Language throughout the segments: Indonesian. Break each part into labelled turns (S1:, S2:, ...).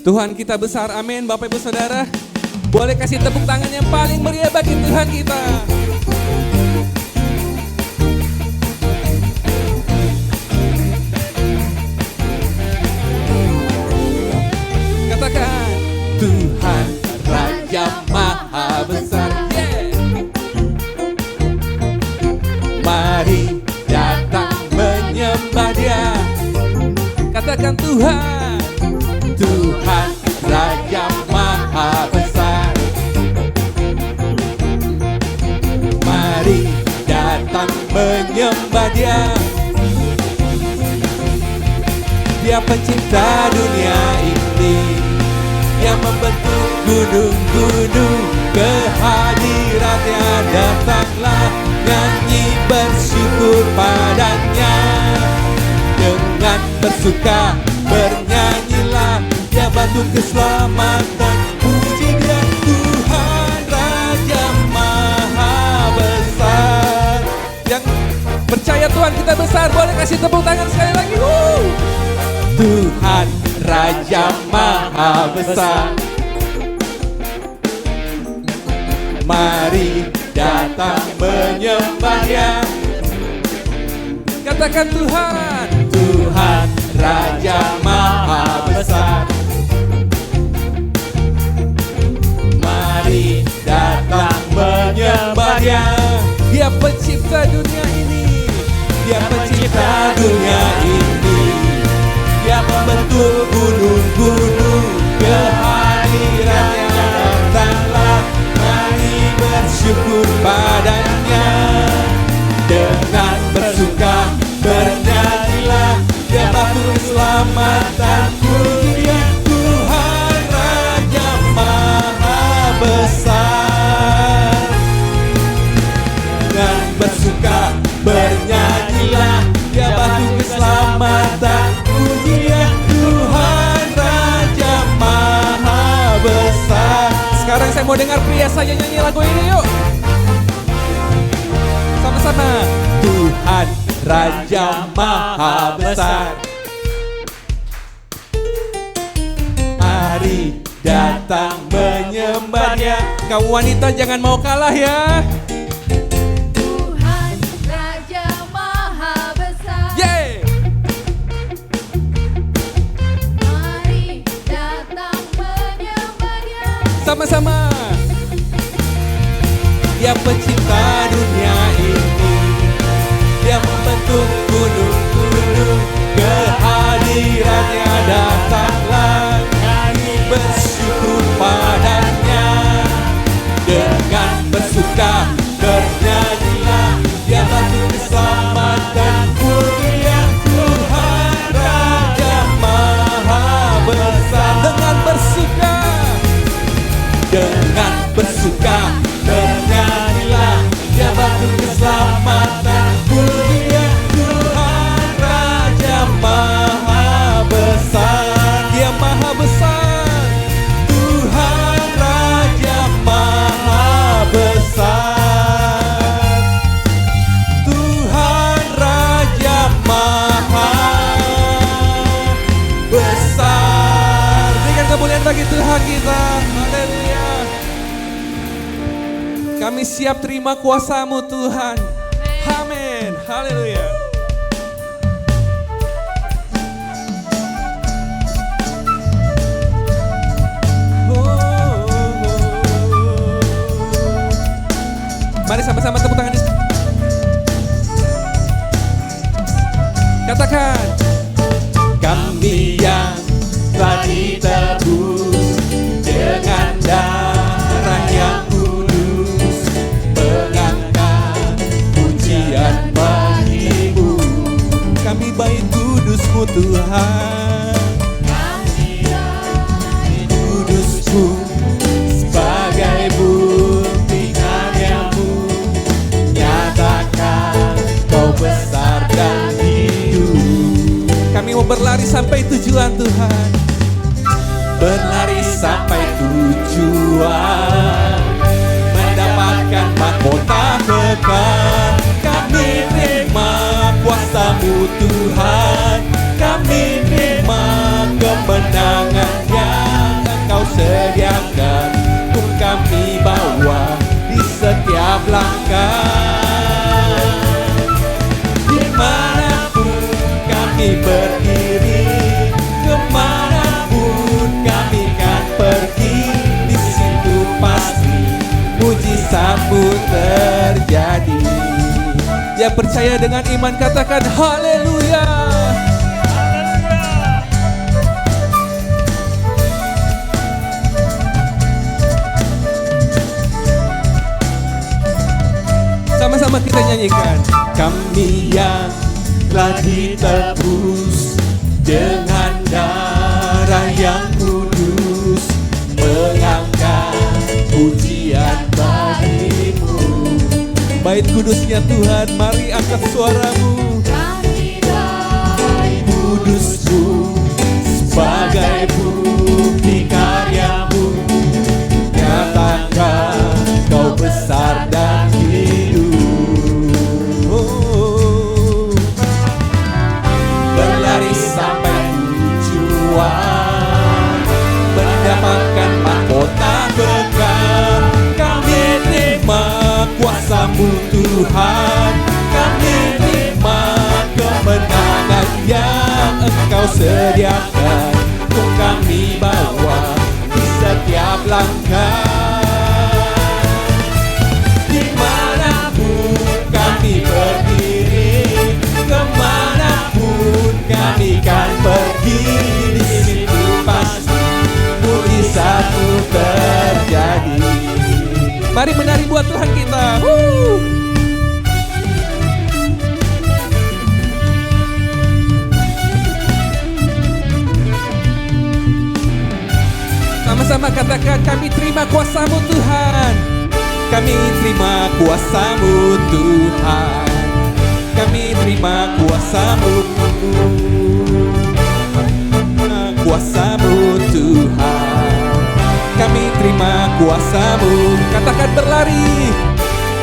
S1: Tuhan kita besar, amin. Bapak Ibu Saudara, boleh kasih tepuk tangan yang paling meriah bagi Tuhan kita. Katakan, Tuhan Raja Maha Besar. Mari datang menyembah Dia. Katakan, Tuhan, Tuhan Raja Maha Besar. Mari datang menyembah Dia. Dia pencipta dunia ini, yang membentuk gunung-gunung. Kehadirannya datanglah, nyanyi bersyukur padanya. Dengan bersuka bernyanyilah, Dia batu keselamatan. Puji Dia, Tuhan Raja Maha Besar. Yang percaya Tuhan kita besar, boleh kasih tepuk tangan sekali lagi. Tuhan Raja Maha Besar. Mari datang menyembah Dia. Katakan, Tuhan, Tuhan Raja Maha Besar. Mari datang menyembah Dia. Dia pencipta dunia ini, Dia pencipta dunia ini, Dia membentuk gunung-gunung. Kehadirannya datanglah, mari bersyukur padanya. Dengan bersuka bernyanyilah, Dia batu keselamatan. Puji Dia, Tuhan Raja Maha Besar. Dengan bersuka bernyanyilah, Dia batu keselamatan. Puji Dia, Tuhan Raja Maha Besar. Sekarang saya mau dengar pria saja nyanyi lagu ini, yuk. Sama-sama. Tuhan Raja Maha Besar. Mari datang menyembah Dia. Kaum wanita jangan mau kalah ya.
S2: Tuhan Raja Maha Besar.
S1: Yeay.
S2: Mari datang menyembah Dia.
S1: Sama-sama. Dia pencipta dunia ini, Dia membentuk gunung-gunung. Kehadirannya datanglah, nyanyi bersyukur padanya. Dengan bersuka bernyanyilah, Dia batu keselamatan. Puji Dia, Tuhan Raja Maha Besar. Dengan bersuka bernyanyilah, Dia batu keselamatan. Puji Dia, Tuhan Raja Maha Besar. Dia Maha Besar, Tuhan Raja Maha Besar. Tuhan Raja Maha Besar. Berikan kemuliaan bagi Tuhan kita. Haleluya. Kami siap terima kuasa-Mu Tuhan. Amin. Haleluya. Mari sama-sama tepuk tangan. Katakan, kami yang telah ditebus dengan darah yang kudus, mengangkat pujian bagimu. Kami baik kudus-Mu Tuhan. Kami baik kudus-Mu sebagai bukti karya-Mu. Nyatakan Kau besar dan hidup. Kami mau berlari sampai tujuan Tuhan. Berlari sampai tujuan, mendapatkan mahkota kekal. Kami terima kuasa-Mu Tuhan, kami terima kemenangannya. Yang percaya dengan iman katakan haleluya. Sama-sama kita nyanyikan. Kami yang telah ditebus dengan darah yang kudus, mengangkat pujian bagimu. Bait kudusnya Tuhan, mari angkat suaramu.
S2: Kami bait
S1: Kudusmu sebagai bukti karyamu, nyatakan kau besar dan hidup. Berlari sampai tujuan, mendapatkan mahkota kekal. Kami terima kuasa-Mu Tuhan, kami terima kemenangan yang Engkau sediakan untuk kami bawa di setiap langkah. Dimanapun kami berdiri, kemanapun kami kan pergi, di situ pasti mujizat-Mu terjadi. Mari menari buat Tuhan kita. Sama-sama katakan, kami terima kuasa-Mu Tuhan. Kami terima kuasa-Mu Tuhan. Kami terima kuasa-Mu, kuasa-Mu Tuhan. Kami terima kuasa-Mu. Katakan berlari,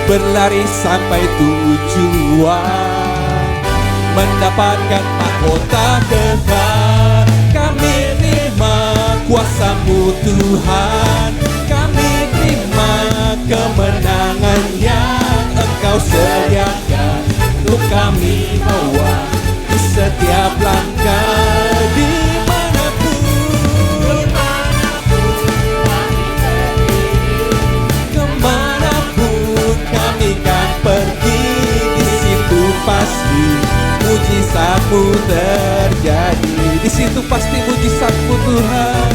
S1: berlari sampai tujuan, mendapatkan mahkota kekal. Kami terima kuasa-Mu Tuhan, kami terima kemenangan yang Engkau sediakan untuk kami bawa di setiap langkah. Kemanapun kami kan pergi, di situ pasti mujizat-Mu terjadi. Di situ pasti mujizat-Mu Tuhan.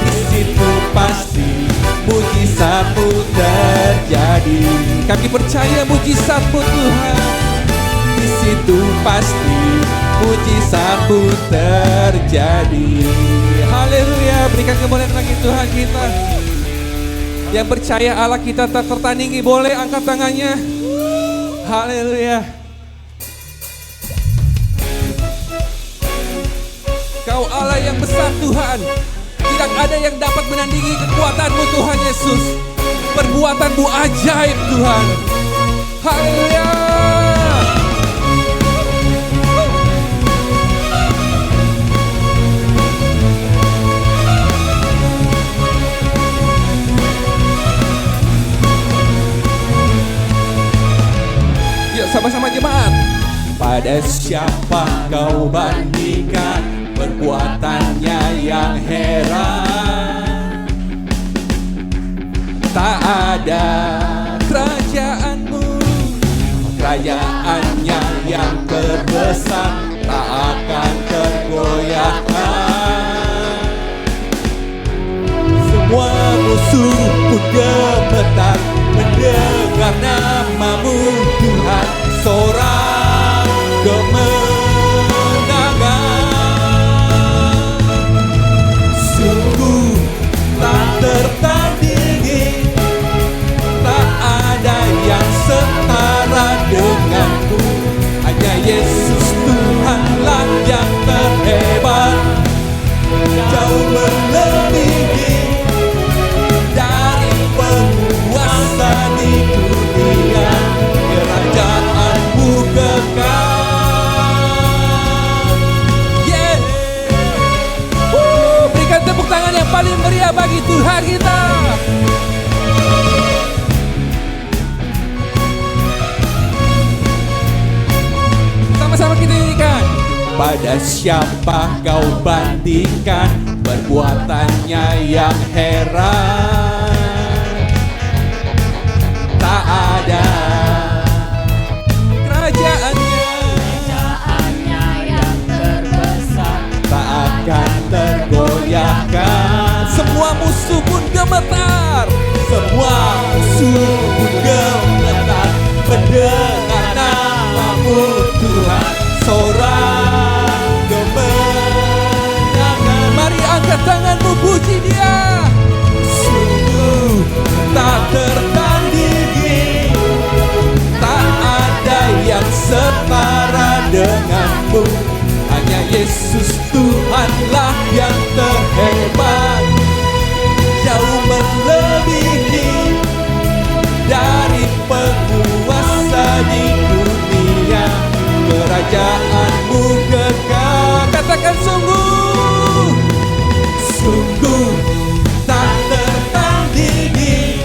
S1: Di situ pasti mujizat-Mu terjadi. Kami percaya mujizat-Mu Tuhan. Di situ pasti mujizat-Mu terjadi. Haleluya, berikan kemuliaan bagi Tuhan kita. Yang percaya Allah kita tak tertandingi, boleh angkat tangannya. Haleluya. Kau Allah yang besar Tuhan. Tidak ada yang dapat menandingi kekuatan-Mu Tuhan Yesus. Perbuatan-Mu ajaib Tuhan. Haleluya. Yuk sama-sama jemaat. Pada siapa kau bandingkan perbuatannya yang heran? Tak ada kerajaan-Mu, kerajaannya yang terbesar tak akan tergoyahkan. Semua musuh pun gemetar mendengar nama-Mu Tuhan. Seorang kemenangan, sungguh tak tertandingi. Tak ada yang setara denganmu. Hanya Yesus Tuhanlah yang terhebat, jauh melebihi dari penguasa di dunia. Kerajaan-Mu kekal. Yeah. Berikan tepuk tangan yang paling meriah bagi Tuhan kita. Sama-sama kita nyanyikan. Pada siapa kau bandingkan perbuatannya yang heran? Tak ada takkan tergoyahkan. Semua musuh pun gemetar, semua musuh pun gemetar mendengar namamu Tuhan. Sorak kemenangan. Mari angkat tanganmu, puji Dia. Sungguh tak tertandingi, tak ada yang setara denganmu. Hanya Yesus Tuhanlah yang terhebat, jauh melebihi dari penguasa di dunia. Kerajaanmu kekal. Katakan sungguh, sungguh tak tertandingi,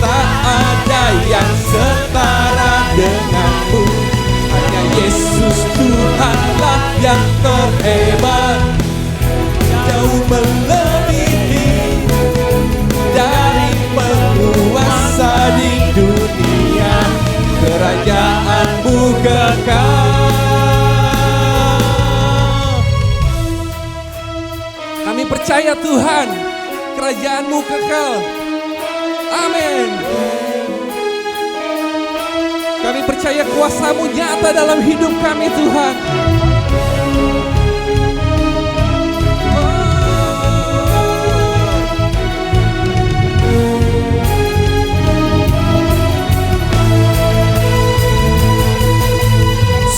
S1: tak ada yang setara denganmu. Hanya Yesus Tuhanlah yang terhebat, jauh melebihi dari penguasa di dunia. Kerajaanmu kekal. Kami percaya Tuhan, kerajaanmu kekal. Amin. Kami percaya kuasa-Mu nyata dalam hidup kami Tuhan.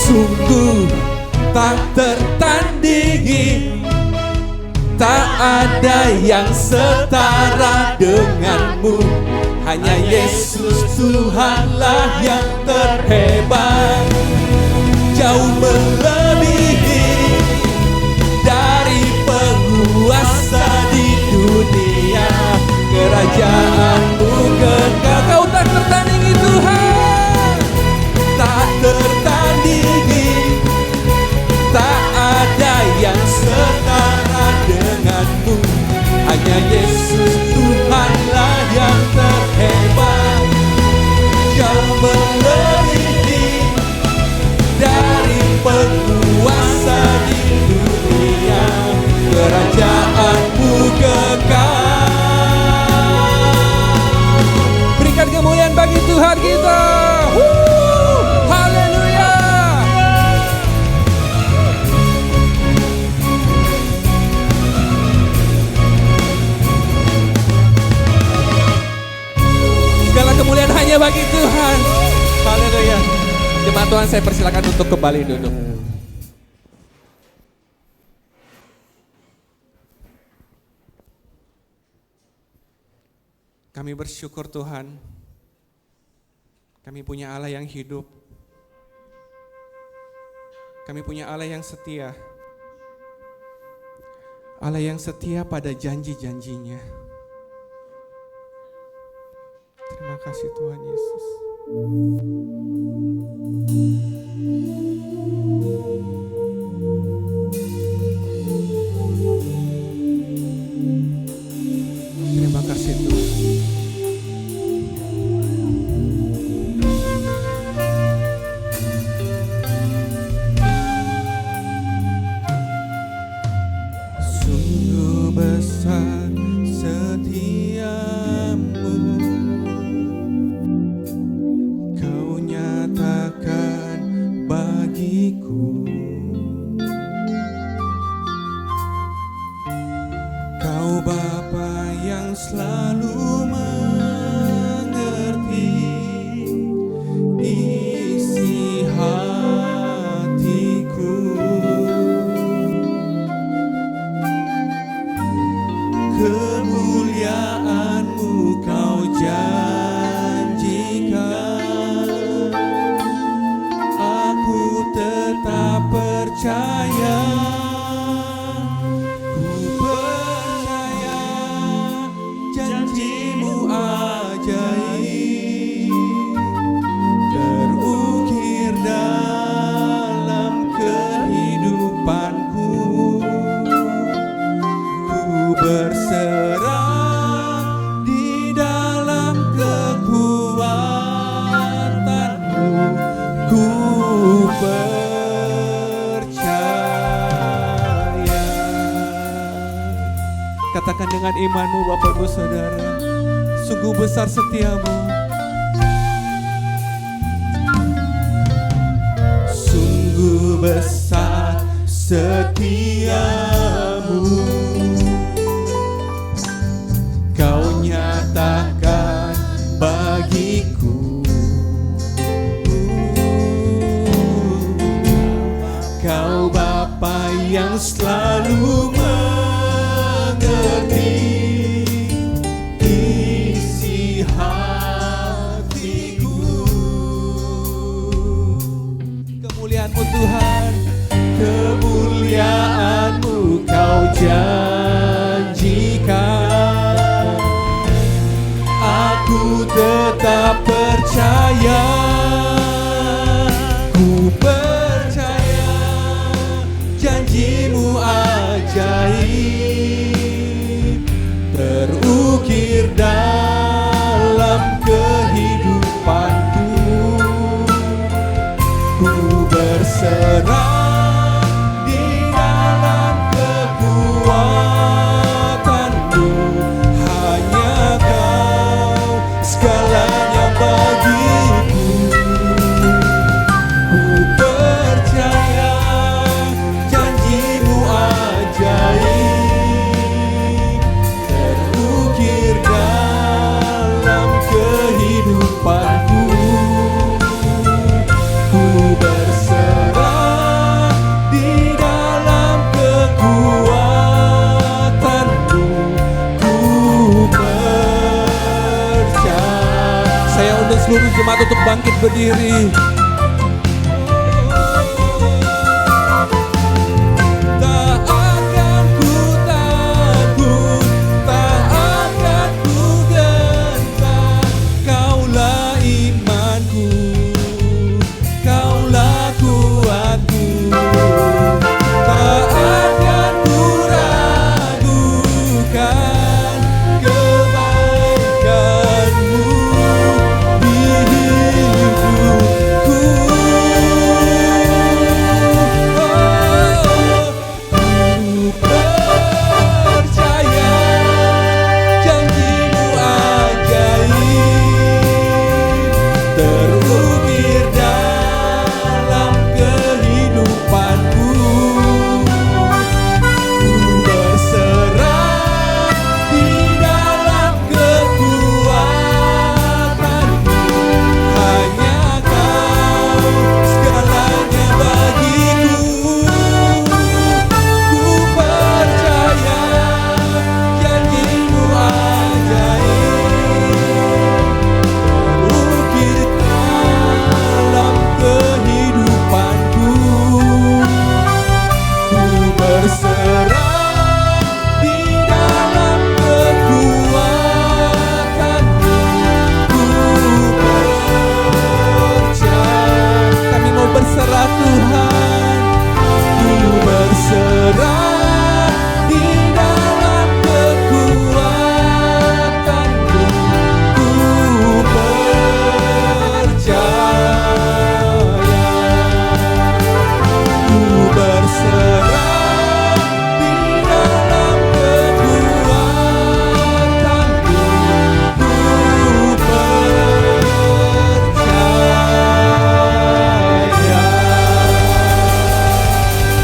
S1: Sungguh tak tertandingi, tak ada yang setara denganmu. Hanya Yesus Tuhanlah yang terhebat, jauh melebihi dari penguasa di dunia. Kerajaanmu kekal. Kau tak tertandingi Tuhan, tak tertandingi, tak ada yang setara denganmu. Hanya Yesus Tuhanlah yang terhebat, jauh melebihi dari penguasa di dunia. Kerajaanmu kekal. Berikan kemuliaan bagi Tuhan kita. Haleluya. Segala kemuliaan hanya bagi Tuhan. Haleluya. Jemaat Tuhan, saya persilakan untuk kembali duduk. Kami bersyukur Tuhan, kami punya Allah yang hidup, kami punya Allah yang setia, Allah yang setia pada janji-janjinya. Terima kasih Tuhan Yesus. Terima kasih Tuhan. Sungguh besar setiamu, Kau nyatakan bagiku. Kau Bapa yang selalu mengerti isi hatiku. Kemuliaan-Mu Kau janjikan, aku tetap percaya. Ku percaya janji-Mu ajaib terukir dalam kehidupanku. Ku berserah di dalam kekuatan-Mu. Ku percaya. Katakan dengan imanmu Bapak Ibu Saudara, sungguh besar setiamu. Sungguh besar setiamu, Kau nyatakan bagiku. Kau Bapa yang selalu mengerti isi hatiku. Kemuliaan-Mu Tuhan, kemuliaan-Mu Kau janjikan. Aku tetap percaya, ku percaya janji-Mu ajaib terukir dalam kehidupanku. Ku berserah di dalam kekuatan-Mu, hanya Kau segalanya bagiku. Ku percaya janji-Mu ajaib terukir dalam kehidupanku. Ku berserah di dalam kekuatan-Mu, ku percaya. Saya undang seluruh jemaat untuk bangkit berdiri. Tak akan ku takut, tak akan ku gentar. Kaulah imanku, Kaulah kuatku. Tak akan ku ragukan kebaikan-Mu di hidupku. Ku percaya janji-Mu ajaib terukir dalam kehidupanku. Ku berserah di dalam kekuatan-Mu, hanya Kau segalanya bagiku. Ku percaya janji-Mu ajaib terukir dalam kehidupanku. Ku berserah di dalam kekuatan-Mu, ku percaya. Kami mau berserah Tuhan, ku berserah di dalam kekuatan-Mu, ku percaya. Ku berserah di dalam kekuatan-Mu, ku percaya.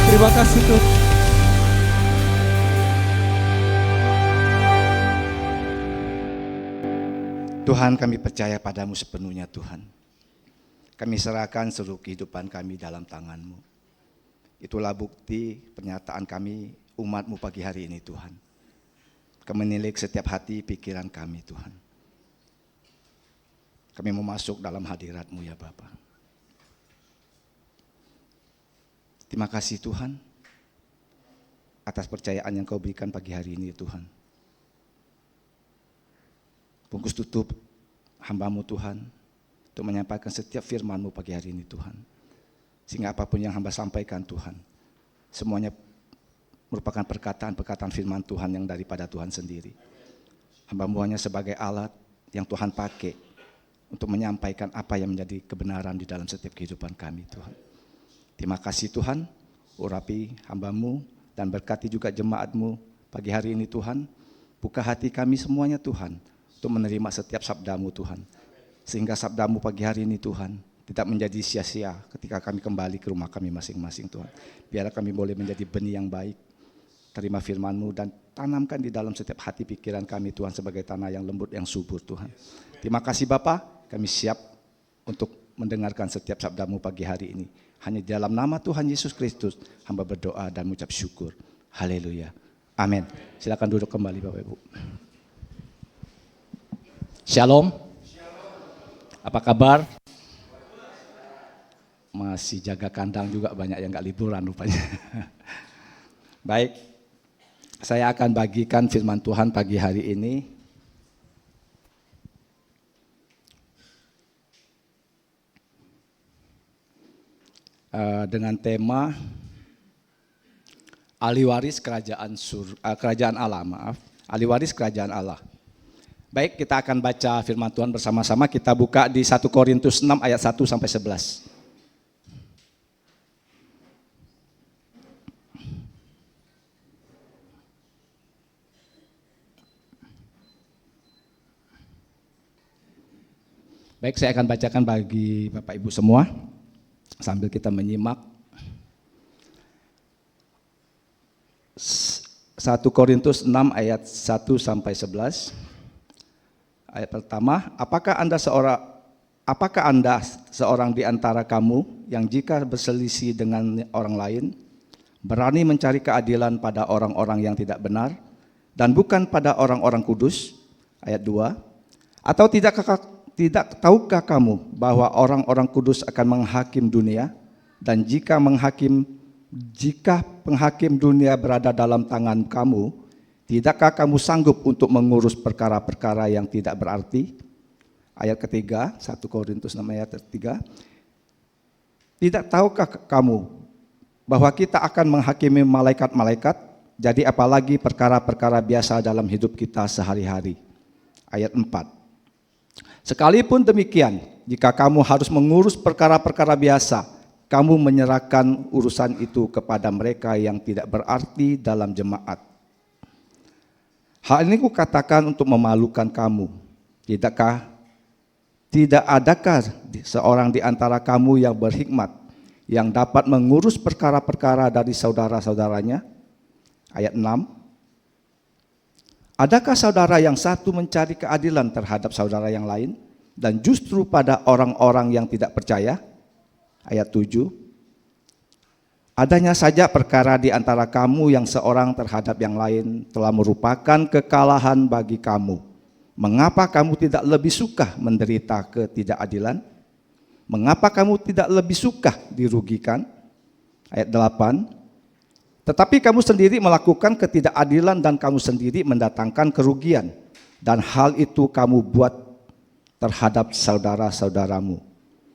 S1: Terima kasih Tuhan.
S3: Tuhan, kami percaya padamu sepenuhnya Tuhan. Kami serahkan seluruh kehidupan kami dalam tangan-Mu. Itulah bukti pernyataan kami umat-Mu pagi hari ini Tuhan. Kami menilik setiap hati pikiran kami Tuhan. Kami mau masuk dalam hadirat-Mu ya Bapa. Terima kasih Tuhan atas percayaan yang Kau berikan pagi hari ini Tuhan. Bungkus tutup hamba-Mu Tuhan untuk menyampaikan setiap firman-Mu pagi hari ini Tuhan. Sehingga apapun yang hamba sampaikan Tuhan, semuanya merupakan perkataan-perkataan firman Tuhan yang daripada Tuhan sendiri. Hamba-Mu hanya sebagai alat yang Tuhan pakai untuk menyampaikan apa yang menjadi kebenaran di dalam setiap kehidupan kami Tuhan. Terima kasih Tuhan, urapi hamba-Mu dan berkati juga jemaat-Mu pagi hari ini Tuhan, buka hati kami semuanya Tuhan, untuk menerima setiap sabda-Mu Tuhan. Sehingga sabda-Mu pagi hari ini Tuhan, tidak menjadi sia-sia ketika kami kembali ke rumah kami masing-masing Tuhan. Biarlah kami boleh menjadi benih yang baik, terima firman-Mu dan tanamkan di dalam setiap hati pikiran kami Tuhan sebagai tanah yang lembut, yang subur Tuhan. Terima kasih Bapa, kami siap untuk mendengarkan setiap sabda-Mu pagi hari ini. Hanya di dalam nama Tuhan Yesus Kristus, hamba berdoa dan mengucap syukur. Haleluya. Amin. Silakan duduk kembali Bapak Ibu. Shalom. Apa kabar? Masih jaga kandang juga, banyak yang gak liburan rupanya. Baik, saya akan bagikan firman Tuhan pagi hari ini. Dengan tema ahli waris kerajaan Allah, ahli waris kerajaan Allah. Baik, kita akan baca firman Tuhan bersama-sama. Kita buka di 1 Korintus 6 ayat 1 sampai 11. Baik, saya akan bacakan bagi Bapak Ibu semua sambil kita menyimak. 1 Korintus 6 ayat 1 sampai 11. Ayat pertama, apakah Anda seorang di antara kamu yang jika berselisih dengan orang lain berani mencari keadilan pada orang-orang yang tidak benar dan bukan pada orang-orang kudus? Ayat 2. Atau tidak tahukah kamu bahwa orang-orang kudus akan menghakim dunia, dan jika penghakim dunia berada dalam tangan kamu, tidakkah kamu sanggup untuk mengurus perkara-perkara yang tidak berarti? Ayat ketiga, 1 Korintus 6 ayat 3. Tidak tahukah kamu bahwa kita akan menghakimi malaikat-malaikat, jadi apalagi perkara-perkara biasa dalam hidup kita sehari-hari? Ayat 4. Sekalipun demikian, jika kamu harus mengurus perkara-perkara biasa, kamu menyerahkan urusan itu kepada mereka yang tidak berarti dalam jemaat. Hal ini kukatakan untuk memalukan kamu. Tidak adakah seorang di antara kamu yang berhikmat, yang dapat mengurus perkara-perkara dari saudara-saudaranya? Ayat 6. Adakah saudara yang satu mencari keadilan terhadap saudara yang lain, dan justru pada orang-orang yang tidak percaya? Ayat 7. Adanya saja perkara di antara kamu yang seorang terhadap yang lain telah merupakan kekalahan bagi kamu. Mengapa kamu tidak lebih suka menderita ketidakadilan? Mengapa kamu tidak lebih suka dirugikan? Ayat 8. Tetapi kamu sendiri melakukan ketidakadilan dan kamu sendiri mendatangkan kerugian, dan hal itu kamu buat terhadap saudara-saudaramu.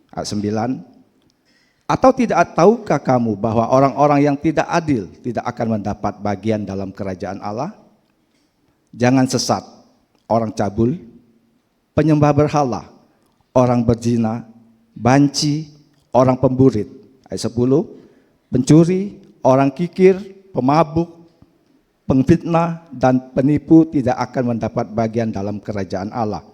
S3: Ayat 9. Atau tidak tahukah kamu bahwa orang-orang yang tidak adil tidak akan mendapat bagian dalam kerajaan Allah? Jangan sesat, orang cabul, penyembah berhala, orang berzina, banci, orang pemburit. Ayat 10. Pencuri, orang kikir, pemabuk, pengfitnah, dan penipu tidak akan mendapat bagian dalam kerajaan Allah.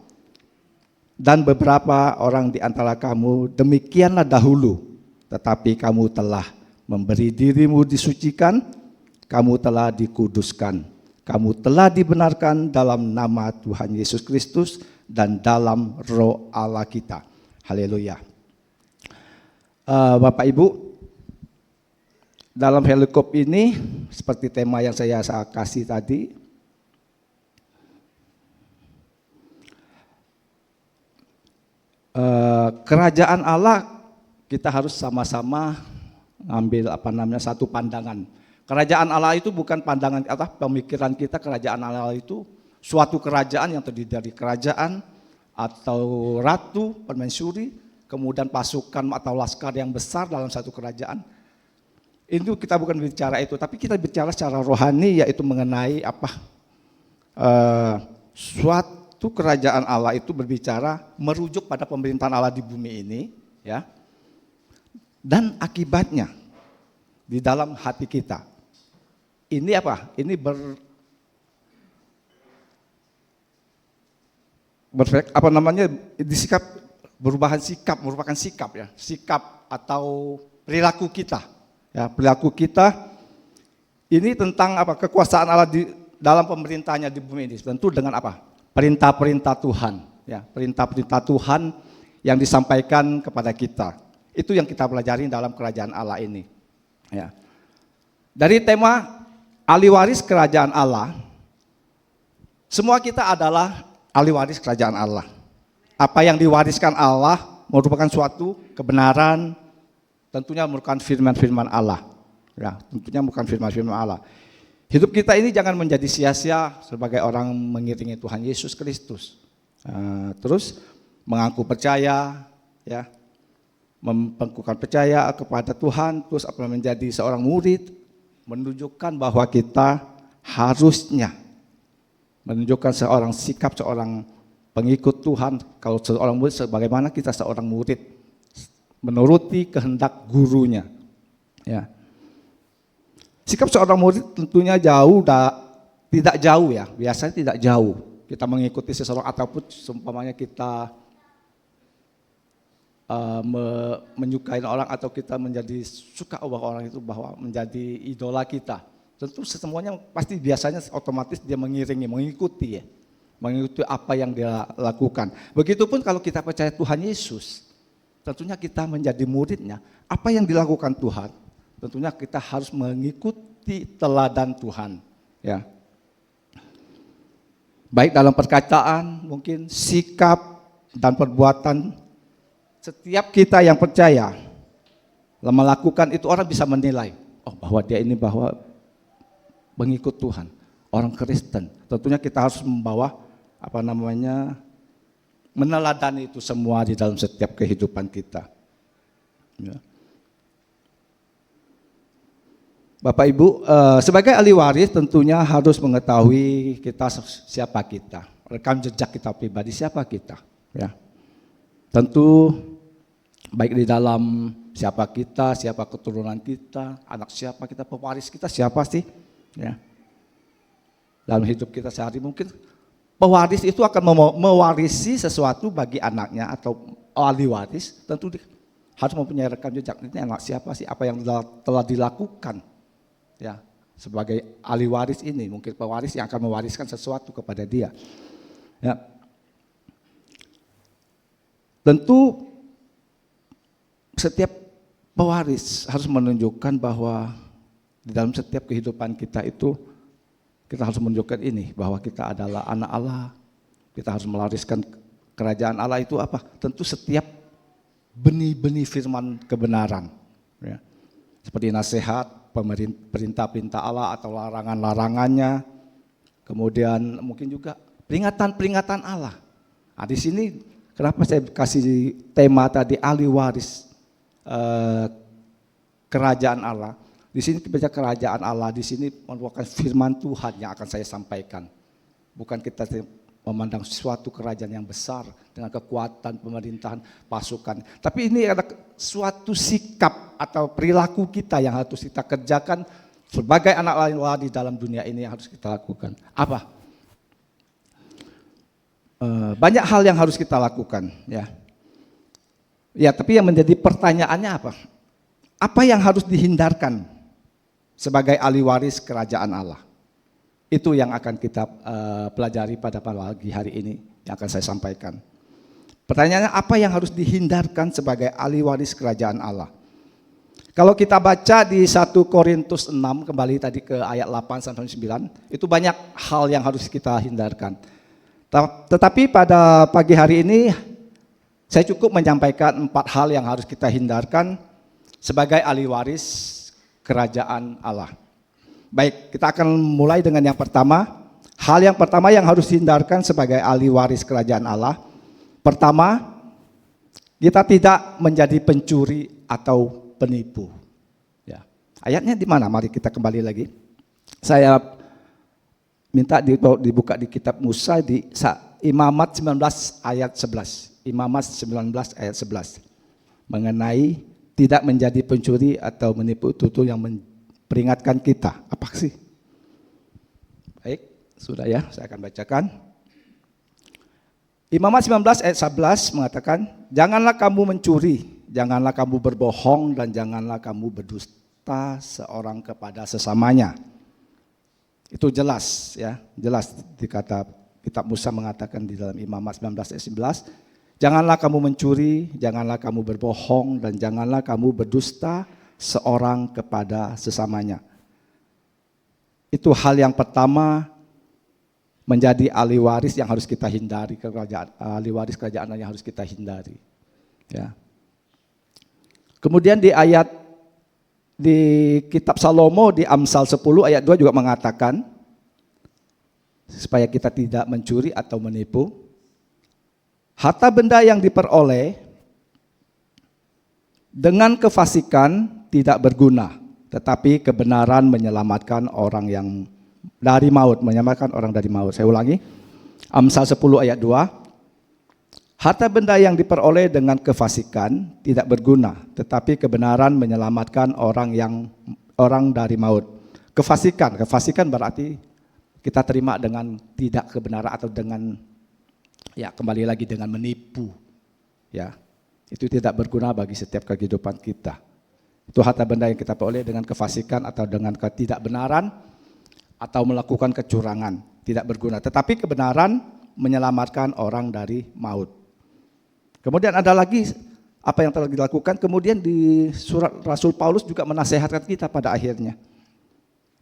S3: Dan beberapa orang di antara kamu demikianlah dahulu, tetapi kamu telah memberi dirimu disucikan, kamu telah dikuduskan, kamu telah dibenarkan dalam nama Tuhan Yesus Kristus dan dalam roh Allah kita. Haleluya. Bapak Ibu, dalam helikop ini, seperti tema yang saya kasih tadi, kerajaan Allah, kita harus sama-sama ngambil satu pandangan. Kerajaan Allah itu bukan pandangan atas pemikiran kita. Kerajaan Allah itu suatu kerajaan yang terdiri dari kerajaan atau ratu, permaisuri, kemudian pasukan atau laskar yang besar dalam satu kerajaan. Itu kita bukan bicara itu, tapi kita bicara secara rohani, yaitu mengenai suatu kerajaan Allah itu berbicara merujuk pada pemerintahan Allah di bumi ini, ya. Dan akibatnya di dalam hati kita. Ini apa? Ini disikap, perubahan sikap merupakan sikap ya, sikap atau perilaku kita. Ya, perilaku kita ini tentang apa? Kekuasaan Allah di dalam pemerintahnya di bumi ini. Tentu dengan apa? Perintah-perintah Tuhan, ya, perintah-perintah Tuhan yang disampaikan kepada kita. Itu yang kita pelajari dalam kerajaan Allah ini. Ya. Dari tema ahli waris kerajaan Allah, semua kita adalah ahli waris kerajaan Allah. Apa yang diwariskan Allah merupakan suatu kebenaran, tentunya merupakan firman-firman Allah. Ya, tentunya bukan firman-firman Allah. Hidup kita ini jangan menjadi sia-sia sebagai orang mengiringi Tuhan Yesus Kristus. Terus mengaku percaya, ya, memperkuatkan percaya kepada Tuhan, terus menjadi seorang murid, menunjukkan bahwa kita harusnya menunjukkan seorang sikap, seorang pengikut Tuhan. Kalau seorang murid, sebagaimana kita seorang murid, menuruti kehendak gurunya. Ya. Sikap seorang murid tentunya tidak jauh ya, biasanya tidak jauh. Kita mengikuti seseorang ataupun seumpamanya kita menyukai orang atau kita menjadi suka orang itu bahwa menjadi idola kita. Tentu semuanya pasti biasanya otomatis dia mengikuti ya. Mengikuti apa yang dia lakukan. Begitupun kalau kita percaya Tuhan Yesus, tentunya kita menjadi muridnya. Apa yang dilakukan Tuhan, tentunya kita harus mengikuti teladan Tuhan. Ya. Baik dalam perkataan, mungkin sikap dan perbuatan. Setiap kita yang percaya melakukan itu, orang bisa menilai, oh bahwa dia ini bahwa mengikut Tuhan, orang Kristen. Tentunya kita harus membawa meneladani itu semua di dalam setiap kehidupan kita. Ya. Bapak Ibu, sebagai ahli waris tentunya harus mengetahui kita siapa kita, rekam jejak kita pribadi siapa kita. Ya. Tentu baik di dalam siapa kita, siapa keturunan kita, anak siapa kita, pewaris kita siapa sih. Ya. Dalam hidup kita sehari mungkin pewaris itu akan mewarisi sesuatu bagi anaknya atau ahli waris, tentu harus mempunyai rekam jejak. Ini anak siapa sih, apa yang telah dilakukan. Ya, sebagai ahli waris ini, mungkin pewaris yang akan mewariskan sesuatu kepada dia. Ya. Tentu setiap pewaris harus menunjukkan bahwa di dalam setiap kehidupan kita itu kita harus menunjukkan ini, bahwa kita adalah anak Allah. Kita harus mewariskan kerajaan Allah itu apa? Tentu setiap benih-benih firman kebenaran. Ya. Seperti nasihat, perintah-perintah Allah atau larangan-larangannya, kemudian mungkin juga peringatan-peringatan Allah. Nah, di sini kenapa saya kasih tema tadi ahli waris kerajaan Allah? Di sini kita baca kerajaan Allah, di sini merupakan firman Tuhan yang akan saya sampaikan. Bukan kita memandang suatu kerajaan yang besar dengan kekuatan pemerintahan, pasukan. Tapi ini adalah suatu sikap atau perilaku kita yang harus kita kerjakan sebagai anak Allah di dalam dunia ini yang harus kita lakukan. Apa? Banyak hal yang harus kita lakukan. Ya, tapi yang menjadi pertanyaannya apa? Apa yang harus dihindarkan sebagai ahli waris kerajaan Allah? Itu yang akan kita pelajari pada pagi hari ini yang akan saya sampaikan. Pertanyaannya, apa yang harus dihindarkan sebagai ahli waris kerajaan Allah? Kalau kita baca di 1 Korintus 6, kembali tadi ke ayat 8-9, itu banyak hal yang harus kita hindarkan. Tetapi pada pagi hari ini, saya cukup menyampaikan 4 hal yang harus kita hindarkan sebagai ahli waris kerajaan Allah. Baik, kita akan mulai dengan yang pertama. Hal yang pertama yang harus dihindarkan sebagai ahli waris kerajaan Allah. Pertama, kita tidak menjadi pencuri atau penipu. Ya. Ayatnya di mana? Mari kita kembali lagi. Saya minta dibuka di kitab Musa di Imamat 19 ayat 11. Imamat 19 ayat 11. Mengenai tidak menjadi pencuri atau menipu, itu yang peringatkan kita. Apa sih? Baik, sudah ya, saya akan bacakan. Imamat 19 ayat 11 mengatakan, janganlah kamu mencuri, janganlah kamu berbohong, dan janganlah kamu berdusta seorang kepada sesamanya. Itu jelas ya, jelas dikata kitab Musa mengatakan di dalam Imamat 19 ayat 11, janganlah kamu mencuri, janganlah kamu berbohong, dan janganlah kamu berdusta seorang kepada sesamanya. Itu hal yang pertama, menjadi ahli waris yang harus kita hindari, ahli waris kerajaan yang harus kita hindari. Ya. Kemudian di ayat di kitab Salomo di Amsal 10 ayat 2 juga mengatakan supaya kita tidak mencuri atau menipu. Harta benda yang diperoleh dengan kefasikan tidak berguna, tetapi kebenaran menyelamatkan orang yang dari maut, menyelamatkan orang dari maut. Saya ulangi, Amsal 10 ayat 2, harta benda yang diperoleh dengan kefasikan tidak berguna, tetapi kebenaran menyelamatkan orang dari maut. Kefasikan berarti kita terima dengan tidak kebenaran atau dengan ya kembali lagi dengan menipu. Ya, itu tidak berguna bagi setiap kehidupan kita. Itu harta benda yang kita peroleh dengan kefasikan atau dengan ketidakbenaran atau melakukan kecurangan, tidak berguna. Tetapi kebenaran menyelamatkan orang dari maut. Kemudian ada lagi apa yang telah dilakukan, kemudian di surat Rasul Paulus juga menasehatkan kita pada akhirnya.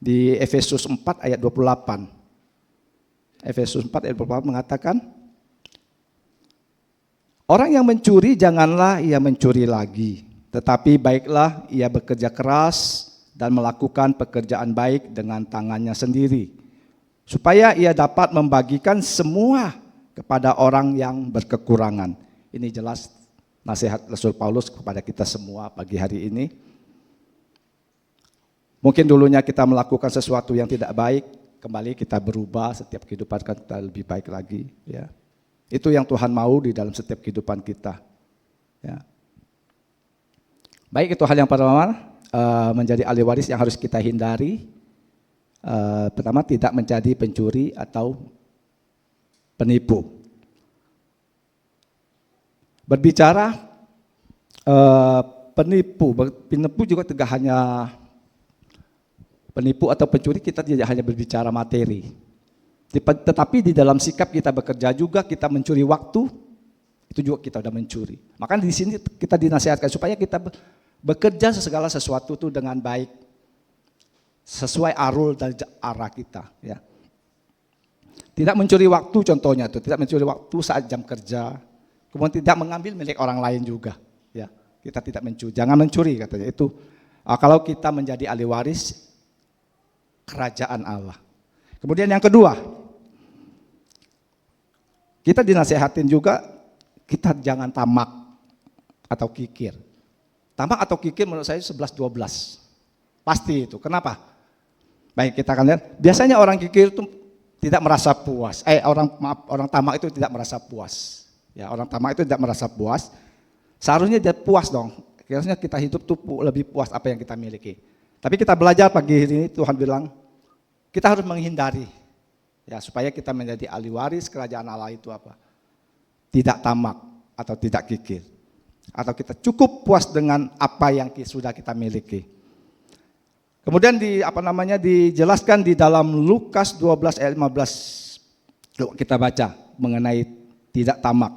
S3: Di Efesus 4 ayat 28. Efesus 4 ayat 28 mengatakan, orang yang mencuri janganlah ia mencuri lagi, tetapi baiklah ia bekerja keras dan melakukan pekerjaan baik dengan tangannya sendiri, supaya ia dapat membagikan semua kepada orang yang berkekurangan. Ini jelas nasihat Rasul Paulus kepada kita semua pagi hari ini. Mungkin dulunya kita melakukan sesuatu yang tidak baik, kembali kita berubah, setiap kehidupan kita lebih baik lagi. Ya. Itu yang Tuhan mau di dalam setiap kehidupan kita. Ya. Baik, itu hal yang pertama. Menjadi ahli waris yang harus kita hindari. Pertama, tidak menjadi pencuri atau penipu. Berbicara penipu juga tidak hanya penipu atau pencuri, kita tidak hanya berbicara materi. Tetapi di dalam sikap kita bekerja juga kita mencuri waktu, itu juga kita sudah mencuri. Makanya di sini kita dinasihatkan supaya kita bekerja segala sesuatu itu dengan baik, sesuai arul dan arah kita. Ya. Tidak mencuri waktu contohnya itu, tidak mencuri waktu saat jam kerja, kemudian tidak mengambil milik orang lain juga. Ya, kita tidak mencuri, jangan mencuri katanya itu. Kalau kita menjadi ahli waris kerajaan Allah. Kemudian yang kedua, kita dinasehatin juga kita jangan tamak atau kikir. Tamak atau kikir menurut saya 11-12. Pasti itu. Kenapa? Baik, kita akan lihat. Biasanya orang kikir itu tidak merasa puas. Orang tamak itu tidak merasa puas. Ya, orang tamak itu tidak merasa puas. Seharusnya dia puas dong. Harusnya kita hidup tuh lebih puas apa yang kita miliki. Tapi kita belajar pagi ini, Tuhan bilang kita harus menghindari. Ya, supaya kita menjadi ahli waris kerajaan Allah itu apa? Tidak tamak atau tidak kikir. Atau kita cukup puas dengan apa yang sudah kita miliki. Kemudian dijelaskan di dalam Lukas 12 ayat 15. Kita baca mengenai tidak tamak.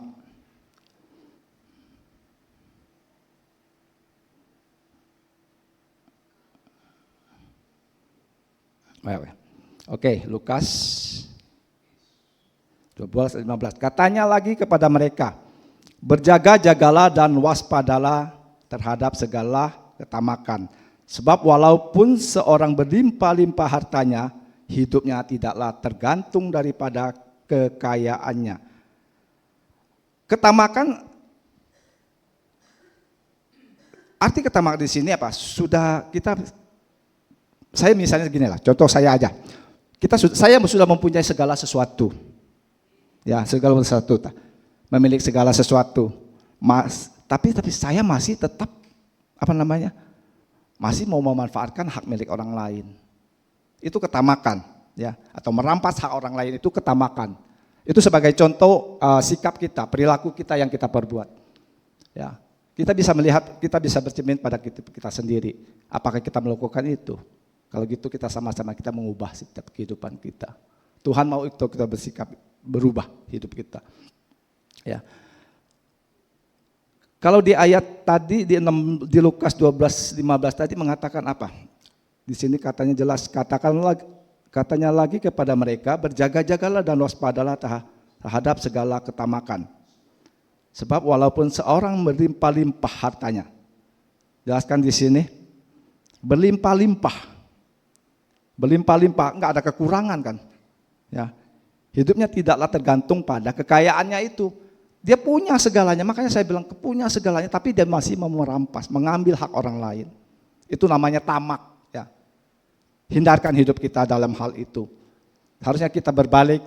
S3: Oke, Lukas 12 ayat 15. Katanya lagi kepada mereka, berjaga-jagalah dan waspadalah terhadap segala ketamakan. Sebab walaupun seorang berlimpah-limpah hartanya, hidupnya tidaklah tergantung daripada kekayaannya. Ketamakan, arti ketamakan di sini apa? Saya misalnya gini lah, contoh saya aja. Saya sudah mempunyai segala sesuatu. Ya, segala sesuatu. Memiliki segala sesuatu, tapi saya masih tetap masih mau memanfaatkan hak milik orang lain. Itu ketamakan, ya, atau merampas hak orang lain itu ketamakan. Itu sebagai contoh sikap kita, perilaku kita yang kita perbuat. Ya, kita bisa melihat, kita bisa bercermin pada kita sendiri. Apakah kita melakukan itu? Kalau gitu kita sama-sama kita mengubah setiap kehidupan kita. Tuhan mau itu kita bersikap berubah hidup kita. Ya. Kalau di ayat tadi di Lukas 12:15 tadi mengatakan apa? Di sini katanya jelas, katanya lagi kepada mereka, berjaga-jagalah dan waspadalah terhadap segala ketamakan. Sebab walaupun seorang berlimpah-limpah hartanya, jelaskan di sini, berlimpah-limpah, enggak ada kekurangan kan? Ya, hidupnya tidaklah tergantung pada kekayaannya itu. Dia punya segalanya, makanya saya bilang punya segalanya, tapi dia masih mau merampas, mengambil hak orang lain. Itu namanya tamak. Ya. Hindarkan hidup kita dalam hal itu. Harusnya kita berbalik,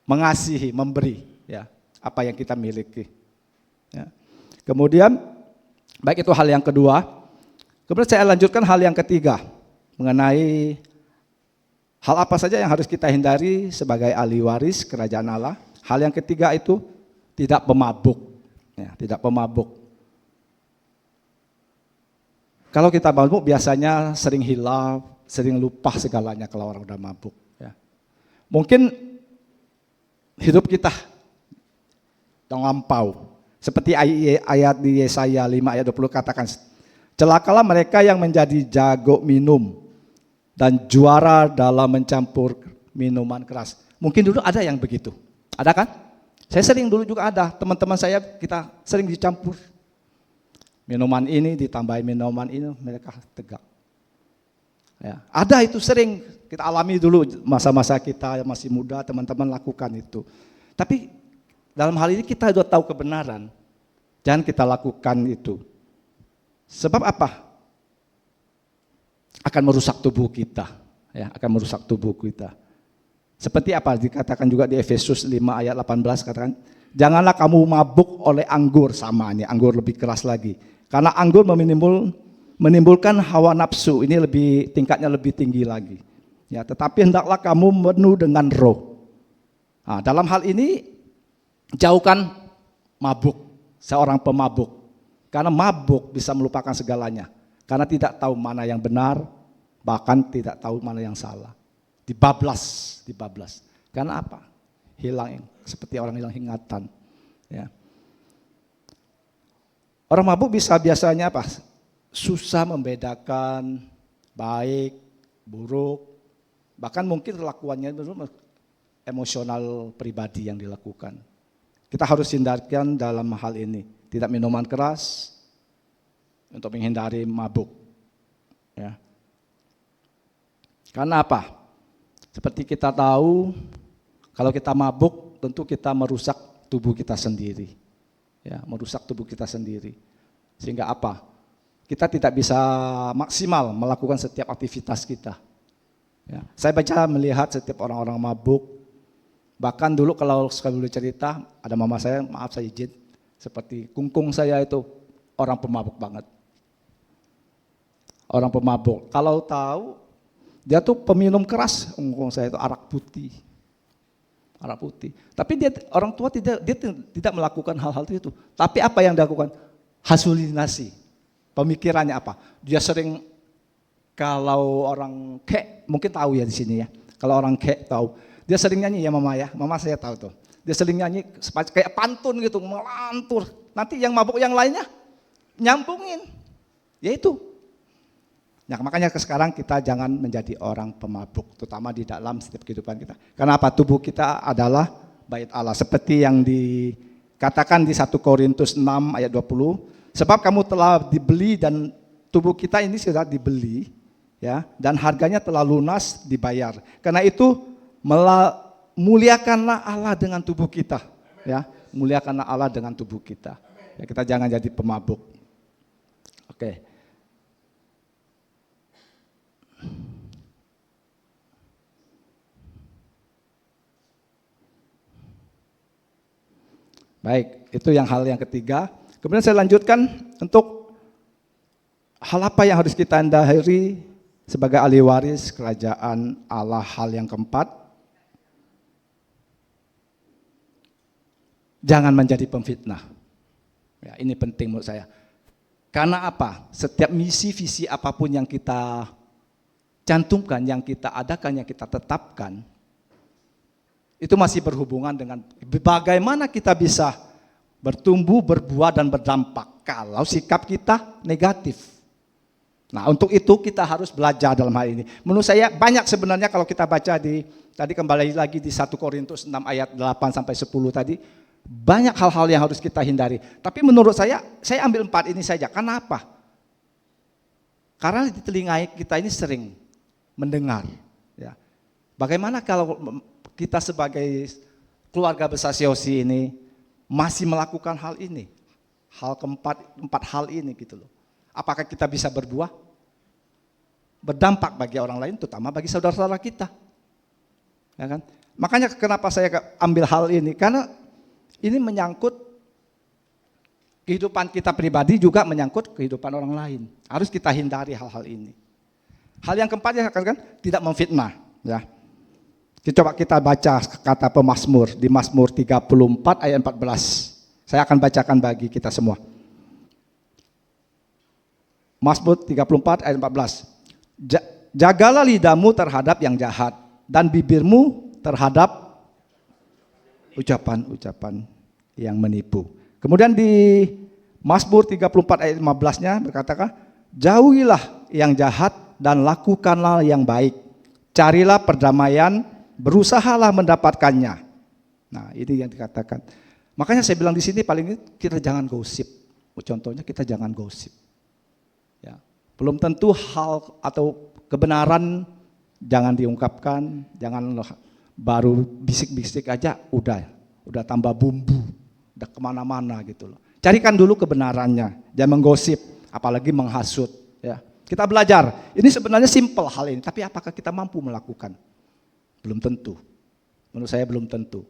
S3: mengasihi, memberi, ya, apa yang kita miliki. Ya. Kemudian, baik itu hal yang kedua. Kemudian saya lanjutkan hal yang ketiga, mengenai hal apa saja yang harus kita hindari sebagai ahli waris kerajaan Allah. Hal yang ketiga itu tidak pemabuk, ya, tidak pemabuk. Kalau kita mabuk biasanya sering hilaf, sering lupa segalanya kalau orang udah mabuk. Ya. Mungkin hidup kita terlampau. Seperti ayat di Yesaya 5 ayat 20 katakan, celakalah mereka yang menjadi jago minum dan juara dalam mencampur minuman keras. Mungkin dulu ada yang begitu, ada kan? Saya sering dulu juga ada, teman-teman saya kita sering dicampur. Minuman ini ditambahin minuman ini, mereka tegak. Ya, ada itu sering kita alami dulu masa-masa kita masih muda, teman-teman lakukan itu. Tapi dalam hal ini kita sudah tahu kebenaran, jangan kita lakukan itu. Sebab apa? Akan merusak tubuh kita, ya, akan merusak tubuh kita. Seperti apa dikatakan juga di Efesus 5 ayat 18 katakan, janganlah kamu mabuk oleh anggur, sama ini anggur lebih keras lagi. Karena anggur menimbulkan hawa nafsu, ini lebih tingkatnya lebih tinggi lagi. Ya, tetapi hendaklah kamu penuh dengan roh. Nah, dalam hal ini jauhkan mabuk, seorang pemabuk. Karena mabuk bisa melupakan segalanya. Karena tidak tahu mana yang benar, bahkan tidak tahu mana yang salah. Dibablas. Karena apa? Hilang, seperti orang hilang ingatan. Ya. Orang mabuk bisa biasanya apa? Susah membedakan baik, buruk, bahkan mungkin kelakuannya emosional pribadi yang dilakukan. Kita harus hindarkan dalam hal ini. Tidak minuman keras untuk menghindari mabuk. Ya. Karena apa? Seperti kita tahu, kalau kita mabuk, tentu kita merusak tubuh kita sendiri. Ya, merusak tubuh kita sendiri. Sehingga apa? Kita tidak bisa maksimal melakukan setiap aktivitas kita. Ya. Saya melihat setiap orang-orang mabuk. Bahkan dulu kalau sekali dulu cerita, ada mama saya, maaf saya izin, seperti kungkung saya itu orang pemabuk banget. Orang pemabuk. Kalau tahu, dia tuh peminum keras, kungkung saya itu arak putih. Arak putih. Tapi orang tua tidak melakukan hal-hal itu. Tapi apa yang dilakukan? Halusinasi. Pemikirannya apa? Dia sering, kalau orang kek, mungkin tahu ya di sini ya. Kalau orang kek tahu, dia sering nyanyi ya mama ya. Mama saya tahu tuh. Dia sering nyanyi kayak pantun gitu, melantur. Nanti yang mabuk yang lainnya nyambungin. Ya itu. Nah, makanya sekarang kita jangan menjadi orang pemabuk, terutama di dalam setiap kehidupan kita. Karena apa? Tubuh kita adalah bait Allah. Seperti yang dikatakan di 1 Korintus 6 ayat 20. Sebab kamu telah dibeli dan tubuh kita ini sudah dibeli, ya, dan harganya telah lunas dibayar. Karena itu muliakanlah Allah dengan tubuh kita, ya, muliakanlah Allah dengan tubuh kita. Ya, kita jangan jadi pemabuk. Oke. Baik, itu hal yang ketiga. Kemudian saya lanjutkan untuk hal apa yang harus kita hindari sebagai ahli waris kerajaan Allah. Hal yang keempat, Jangan menjadi pemfitnah. Ya, ini penting menurut saya. Karena apa? Setiap misi, visi apapun yang kita cantumkan, yang kita adakan, yang kita tetapkan, itu masih berhubungan dengan bagaimana kita bisa bertumbuh, berbuah, dan berdampak kalau sikap kita negatif. Nah, untuk itu kita harus belajar dalam hal ini. Menurut saya banyak sebenarnya kalau kita baca tadi kembali lagi di 1 Korintus 6 ayat 8 sampai 10 tadi, banyak hal-hal yang harus kita hindari. Tapi menurut saya ambil 4 ini saja. Kenapa? Karena di telinga kita ini sering mendengar. Ya. Bagaimana kalau kita sebagai keluarga besar COC ini masih melakukan hal ini? Hal keempat, 4 hal ini gitu loh. Apakah kita bisa berbuah? Berdampak bagi orang lain, terutama bagi saudara-saudara kita. Ya kan? Makanya kenapa saya ambil hal ini? Karena ini menyangkut kehidupan kita pribadi, juga menyangkut kehidupan orang lain. Harus kita hindari hal-hal ini. Hal yang keempat ya kan, tidak memfitnah. Ya. Coba kita baca kata pemazmur di Mazmur 34 ayat 14. Saya akan bacakan bagi kita semua. Mazmur 34 ayat 14. Jagalah lidahmu terhadap yang jahat dan bibirmu terhadap ucapan-ucapan yang menipu. Kemudian di Mazmur 34 ayat 15-nya berkatakan, jauhilah yang jahat dan lakukanlah yang baik. Carilah perdamaian, berusahalah mendapatkannya. Nah, ini yang dikatakan. Makanya saya bilang di sini paling kita jangan gosip. Contohnya kita jangan gosip. Ya, belum tentu hal atau kebenaran jangan diungkapkan, jangan baru bisik-bisik aja udah tambah bumbu, udah kemana-mana gitu loh. Carikan dulu kebenarannya, jangan menggosip, apalagi menghasut. Ya, kita belajar. Ini sebenarnya simpel hal ini, tapi apakah kita mampu melakukan? Belum tentu. Menurut saya belum tentu,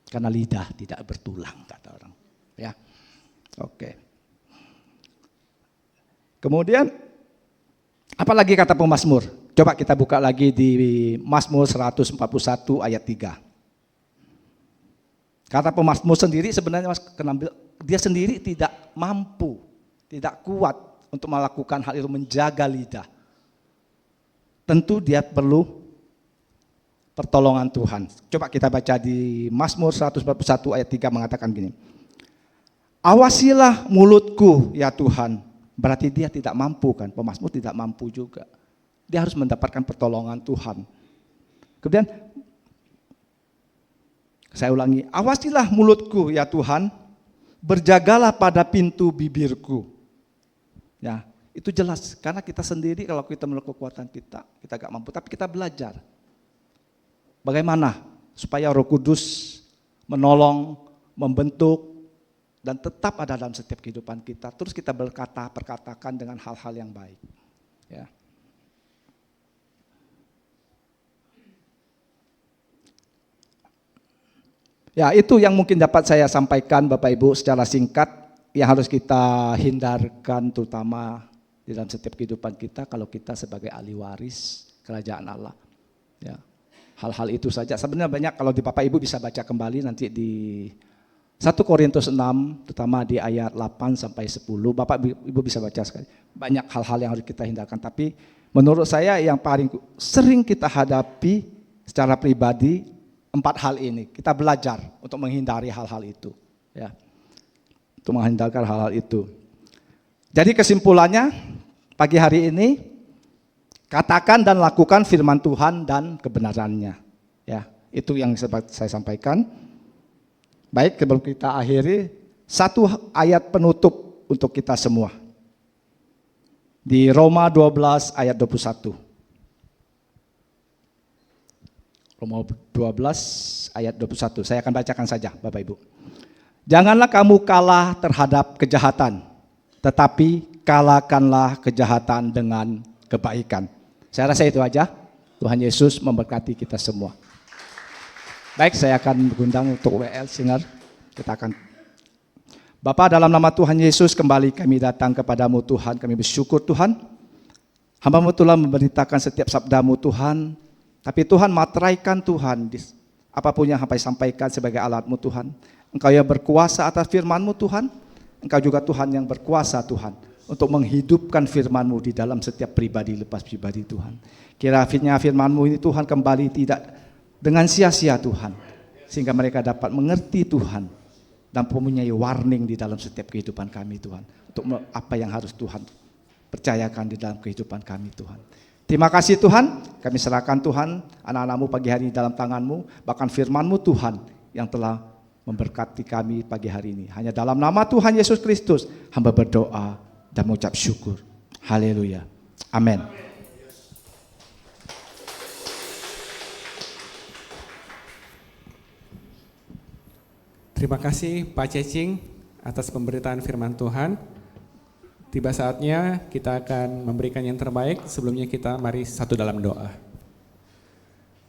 S3: karena lidah tidak bertulang kata orang. Ya, oke. Kemudian, apalagi kata pemazmur? Coba kita buka lagi di Mazmur 141 ayat 3. Kata pemazmur sendiri sebenarnya dia sendiri tidak mampu, tidak kuat untuk melakukan hal itu, menjaga lidah. Tentu dia perlu pertolongan Tuhan. Coba kita baca di Mazmur 141 ayat 3 mengatakan gini. Awasilah mulutku ya Tuhan. Berarti dia tidak mampu kan, pemazmur tidak mampu juga. Dia harus mendapatkan pertolongan Tuhan. Kemudian, saya ulangi, awasilah mulutku ya Tuhan, berjagalah pada pintu bibirku. Ya, itu jelas, karena kita sendiri kalau kita melakukan kekuatan kita gak mampu, tapi kita belajar. Bagaimana supaya Roh Kudus menolong, membentuk, dan tetap ada dalam setiap kehidupan kita. Terus kita perkatakan dengan hal-hal yang baik. Ya. Ya, itu yang mungkin dapat saya sampaikan Bapak Ibu secara singkat yang harus kita hindarkan, terutama di dalam setiap kehidupan kita kalau kita sebagai ahli waris kerajaan Allah. Ya. Hal-hal itu saja. Sebenarnya banyak, kalau di Bapak Ibu bisa baca kembali nanti di 1 Korintus 6, terutama di ayat 8 sampai 10, Bapak Ibu bisa baca sekali. Banyak hal-hal yang harus kita hindarkan, tapi menurut saya yang paling sering kita hadapi secara pribadi 4 hal ini. Kita belajar untuk menghindari hal-hal itu. Ya. Untuk menghindarkan hal-hal itu. Jadi kesimpulannya, pagi hari ini, katakan dan lakukan firman Tuhan dan kebenarannya. Ya, itu yang saya sampaikan. Baik, sebelum kita akhiri, 1 ayat penutup untuk kita semua. Di Roma 12 ayat 21. Roma 12 ayat 21. Saya akan bacakan saja Bapak Ibu. Janganlah kamu kalah terhadap kejahatan, tetapi kalahkanlah kejahatan dengan kebaikan. Saya rasa itu aja. Tuhan Yesus memberkati kita semua. Baik, saya akan mengundang untuk WL Singer. Kita akan. Bapa, dalam nama Tuhan Yesus kembali kami datang kepadamu Tuhan. Kami bersyukur Tuhan. Hamba-Mu telah memberitakan setiap sabda-Mu Tuhan. Tapi Tuhan materaikan Tuhan. Apapun yang hamba sampaikan sebagai alat-Mu Tuhan. Engkau yang berkuasa atas firman-Mu Tuhan. Engkau juga Tuhan yang berkuasa Tuhan untuk menghidupkan firman-Mu di dalam setiap pribadi lepas pribadi Tuhan. Kiranya firman-Mu ini Tuhan kembali tidak dengan sia-sia Tuhan, sehingga mereka dapat mengerti Tuhan dan mempunyai warning di dalam setiap kehidupan kami Tuhan, untuk apa yang harus Tuhan percayakan di dalam kehidupan kami Tuhan. Terima kasih Tuhan, kami serahkan Tuhan anak-anak-Mu pagi hari dalam tangan-Mu, bahkan firman-Mu Tuhan yang telah memberkati kami pagi hari ini. Hanya dalam nama Tuhan Yesus Kristus hamba berdoa dan mengucap syukur. Haleluya. Amin.
S4: Terima kasih Pak Cecing atas pemberitaan firman Tuhan. Tiba saatnya kita akan memberikan yang terbaik. Sebelumnya kita mari satu dalam doa.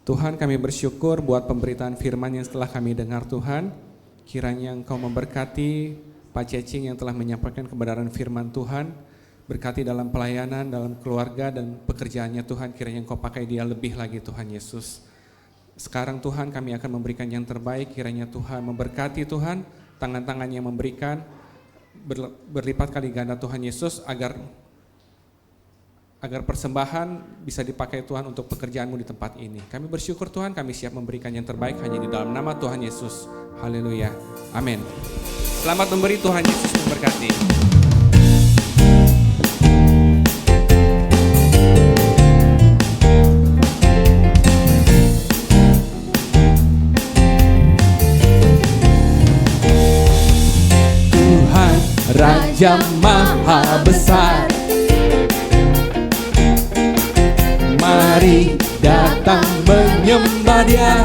S4: Tuhan, kami bersyukur buat pemberitaan firman yang setelah kami dengar Tuhan. Kiranya Engkau memberkati Pak Cecing yang telah menyampaikan kebenaran firman Tuhan. Berkati dalam pelayanan, dalam keluarga dan pekerjaannya Tuhan. Kiranya Engkau pakai dia lebih lagi Tuhan Yesus. Sekarang Tuhan kami akan memberikan yang terbaik. Kiranya Tuhan memberkati Tuhan. Tangan-tangan yang memberikan berlipat kali ganda Tuhan Yesus agar persembahan bisa dipakai Tuhan untuk pekerjaan-Mu di tempat ini. Kami bersyukur Tuhan, kami siap memberikan yang terbaik hanya di dalam nama Tuhan Yesus. Haleluya. Amin. Selamat memberi, Tuhan Yesus memberkati.
S1: Raja Maha Besar, mari datang menyembah Dia.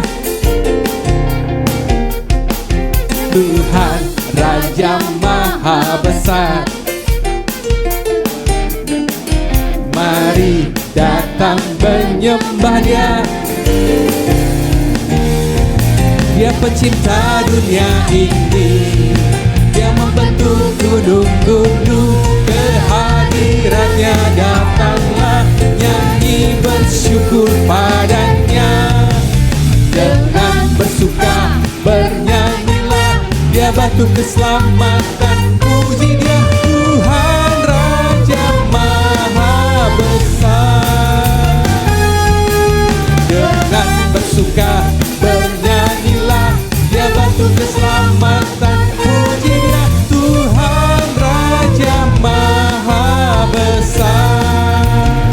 S1: Tuhan Raja Maha Besar, mari datang menyembah Dia. Dia pencipta dunia ini, Dia membentuk gunung-gunung, kehadirannya datanglah, nyanyi bersyukur padanya. Dengan bersuka bernyanyilah, Dia batu keselamatan, puji Dia Tuhan Raja Maha Besar. Dengan bersuka bernyanyilah, Dia batu keselamatan, puji Dia Tuhan Raja Maha Besar.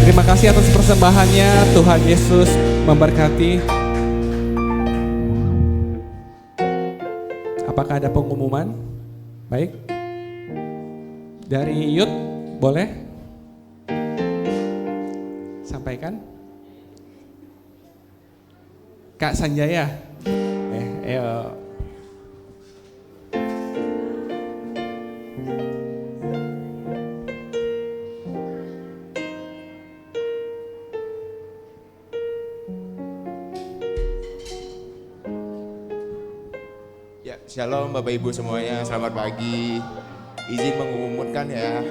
S4: Terima kasih atas persembahannya. Tuhan Yesus memberkati. Apakah ada pengumuman? Baik. Dari Yud, boleh? Sampaikan. Kak Sanjaya. Ayo.
S5: Ya, shalom Bapak Ibu semuanya, selamat pagi. Izin mengumumkan ya.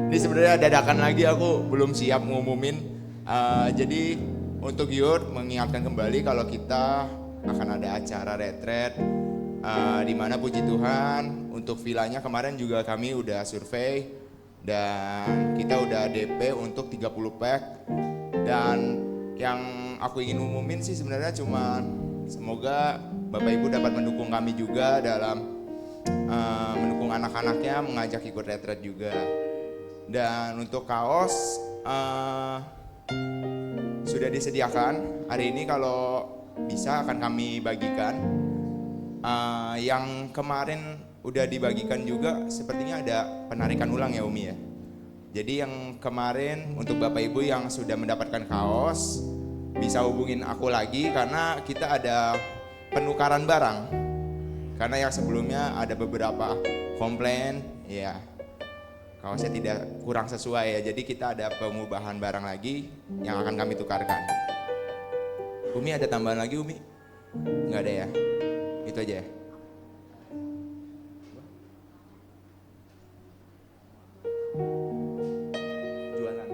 S5: Ini sebenarnya dadakan lagi, aku belum siap ngumumin. Jadi untuk Yud mengingatkan kembali kalau kita akan ada acara retret di mana puji Tuhan untuk vilanya kemarin juga kami udah survei dan kita udah DP untuk 30 pack. Dan yang aku ingin umumin sih sebenarnya cuma semoga Bapak Ibu dapat mendukung kami juga dalam mendukung anak-anaknya, mengajak ikut retret juga. Dan untuk kaos sudah disediakan. Hari ini kalau bisa akan kami bagikan. Yang kemarin udah dibagikan juga sepertinya ada penarikan ulang ya Umi ya. Jadi yang kemarin untuk Bapak Ibu yang sudah mendapatkan kaos bisa hubungin aku lagi karena kita ada penukaran barang. Karena yang sebelumnya ada beberapa komplain ya. Kaosnya tidak kurang sesuai ya, jadi kita ada pengubahan barang lagi yang akan kami tukarkan. Umi ada tambahan lagi Umi? Enggak ada ya? Itu aja ya? Jualan.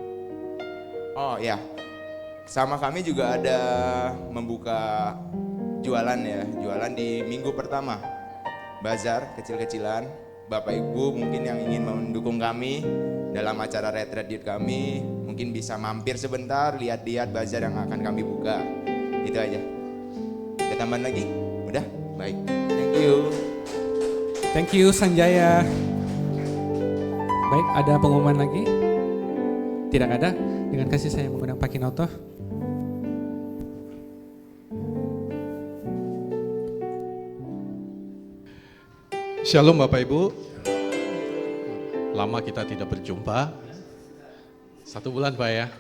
S5: Oh ya, sama kami juga ada membuka jualan ya, jualan di minggu pertama. Bazar kecil-kecilan. Bapak Ibu mungkin yang ingin mendukung kami dalam acara retreat youth kami, mungkin bisa mampir sebentar, lihat-lihat bazar yang akan kami buka. Itu aja. Ada tambahan lagi? Udah? Baik. Thank you.
S4: Thank you Sanjaya. Baik, ada pengumuman lagi? Tidak ada. Dengan kasih saya mengundang Pak Kinoto.
S6: Shalom Bapak Ibu. Lama kita tidak berjumpa. 1 bulan Pak ya.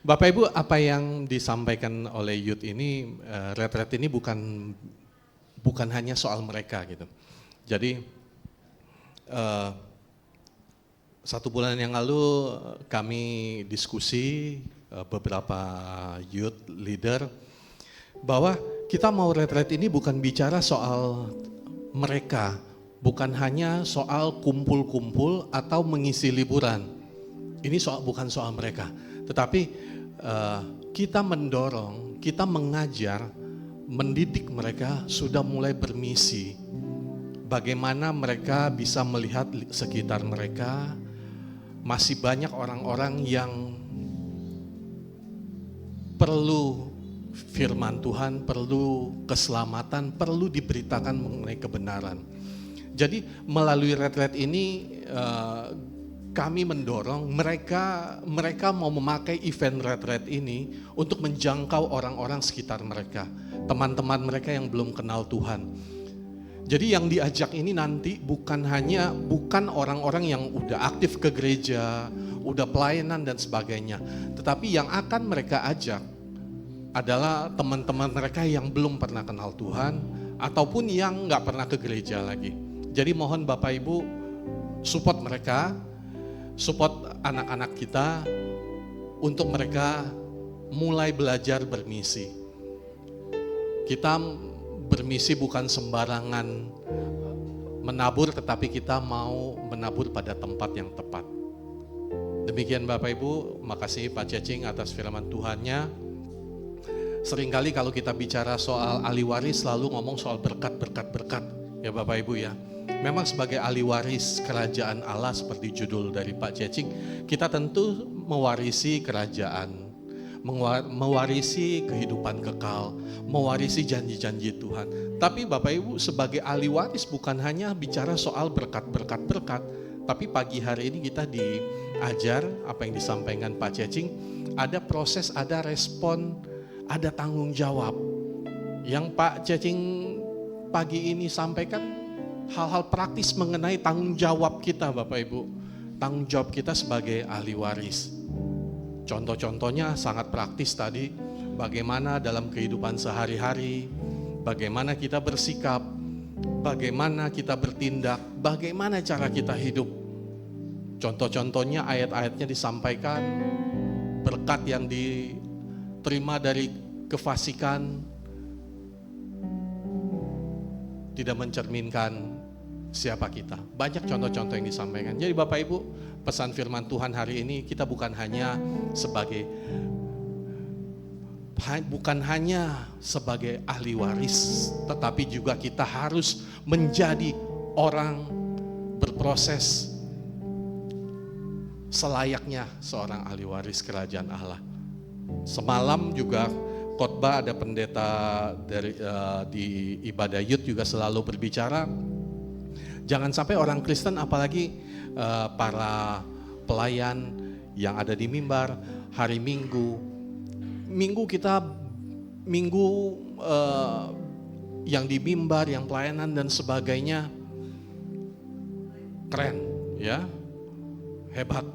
S6: Bapak Ibu, apa yang disampaikan oleh youth ini, retreat ini bukan hanya soal mereka gitu. Jadi 1 bulan yang lalu kami diskusi beberapa youth leader bahwa kita mau retreat ini bukan bicara soal mereka, bukan hanya soal kumpul-kumpul atau mengisi liburan. Ini bukan soal mereka, tetapi kita mendorong, kita mengajar, mendidik mereka sudah mulai bermisi. Bagaimana mereka bisa melihat sekitar mereka, masih banyak orang-orang yang perlu firman Tuhan, perlu keselamatan, perlu diberitakan mengenai kebenaran. Jadi melalui retreat ini kami mendorong mereka mau memakai event retreat ini untuk menjangkau orang-orang sekitar mereka, teman-teman mereka yang belum kenal Tuhan. Jadi yang diajak ini nanti bukan orang-orang yang udah aktif ke gereja, udah pelayanan dan sebagainya, tetapi yang akan mereka ajak adalah teman-teman mereka yang belum pernah kenal Tuhan ataupun yang nggak pernah ke gereja lagi. Jadi mohon Bapak Ibu support mereka, support anak-anak kita untuk mereka mulai belajar bermisi. Kita bermisi bukan sembarangan menabur, tetapi kita mau menabur pada tempat yang tepat. Demikian Bapak Ibu, makasih Pak Cecing atas firman Tuhannya. Seringkali kalau kita bicara soal ahli waris selalu ngomong soal berkat ya Bapak Ibu ya. Memang sebagai ahli waris kerajaan Allah seperti judul dari Pak Cecing, kita tentu mewarisi kerajaan, mewarisi kehidupan kekal, mewarisi janji-janji Tuhan. Tapi Bapak Ibu sebagai ahli waris bukan hanya bicara soal berkat, tapi pagi hari ini kita diajar apa yang disampaikan Pak Cecing, ada proses, ada respon, ada tanggung jawab. Yang Pak Cecing pagi ini sampaikan hal-hal praktis mengenai tanggung jawab kita Bapak Ibu. Tanggung jawab kita sebagai ahli waris. Contoh-contohnya sangat praktis tadi. Bagaimana dalam kehidupan sehari-hari, bagaimana kita bersikap, bagaimana kita bertindak, bagaimana cara kita hidup. Contoh-contohnya ayat-ayatnya disampaikan, berkat yang diterima dari kefasikan tidak mencerminkan siapa kita. Banyak contoh-contoh yang disampaikan. Jadi Bapak Ibu, pesan firman Tuhan hari ini kita bukan hanya sebagai ahli waris, tetapi juga kita harus menjadi orang berproses selayaknya seorang ahli waris kerajaan Allah. Semalam juga khotbah ada pendeta di ibadah youth juga selalu berbicara, jangan sampai orang Kristen apalagi para pelayan yang ada di mimbar hari Minggu yang di mimbar, yang pelayanan dan sebagainya keren ya, hebat.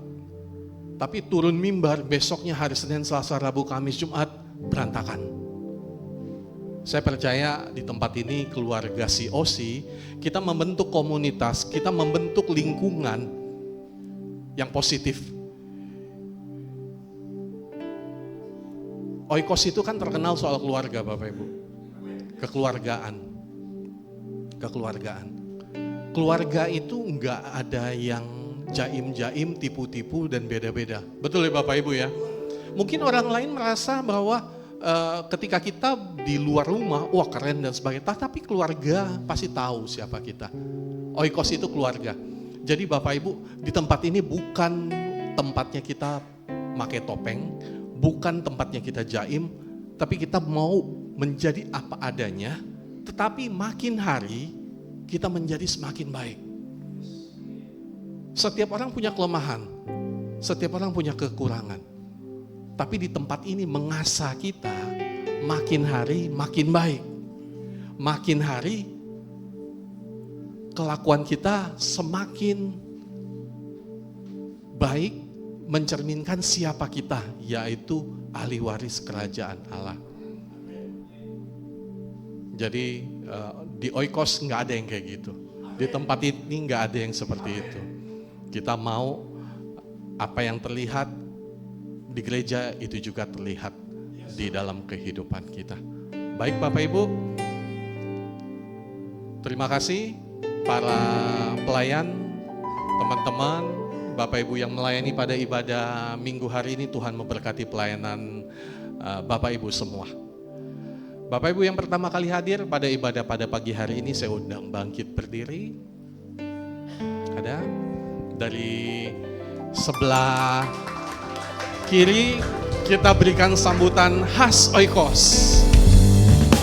S6: Tapi turun mimbar besoknya hari Senin, Selasa, Rabu, Kamis, Jumat berantakan. Saya percaya di tempat ini keluarga COC, kita membentuk komunitas, kita membentuk lingkungan yang positif. Oikos itu kan terkenal soal keluarga Bapak Ibu. Kekeluargaan. Keluarga itu enggak ada yang jaim-jaim, tipu-tipu dan beda-beda. Betul ya Bapak Ibu ya? Mungkin orang lain merasa bahwa ketika kita di luar rumah, wah keren dan sebagainya. Tapi keluarga pasti tahu siapa kita. Oikos itu keluarga. Jadi Bapak Ibu, di tempat ini bukan tempatnya kita pakai topeng, bukan tempatnya kita jaim, tapi kita mau menjadi apa adanya, tetapi makin hari kita menjadi semakin baik. Setiap orang punya kelemahan, setiap orang punya kekurangan. Tapi di tempat ini mengasah kita makin hari makin baik. Makin hari kelakuan kita semakin baik, mencerminkan siapa kita, yaitu ahli waris kerajaan Allah. Jadi di Oikos nggak ada yang kayak gitu. Di tempat ini nggak ada yang seperti itu. Kita mau apa yang terlihat di gereja itu juga terlihat di dalam kehidupan kita. Baik Bapak Ibu, terima kasih para pelayan, teman-teman, Bapak Ibu yang melayani pada ibadah minggu hari ini. Tuhan memberkati pelayanan Bapak Ibu semua. Bapak Ibu yang pertama kali hadir pada ibadah pada pagi hari ini, saya undang bangkit berdiri. Ada dari sebelah kiri, kita berikan sambutan khas Oikos.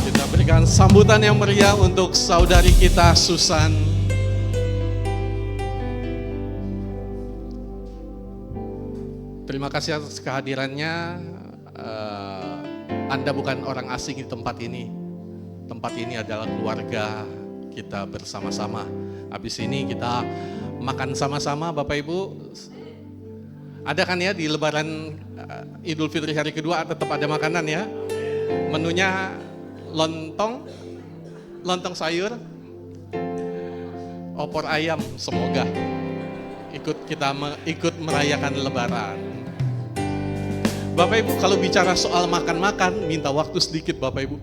S6: Kita berikan sambutan yang meriah untuk saudari kita Susan. Terima kasih atas kehadirannya. Anda bukan orang asing di tempat ini. Tempat ini adalah keluarga kita bersama-sama. Habis ini kita makan sama-sama Bapak Ibu. Ada kan ya di Lebaran Idul Fitri hari kedua tetap ada makanan ya. Menunya lontong sayur, opor ayam. Semoga ikut merayakan Lebaran. Bapak Ibu, kalau bicara soal makan-makan, minta waktu sedikit Bapak Ibu.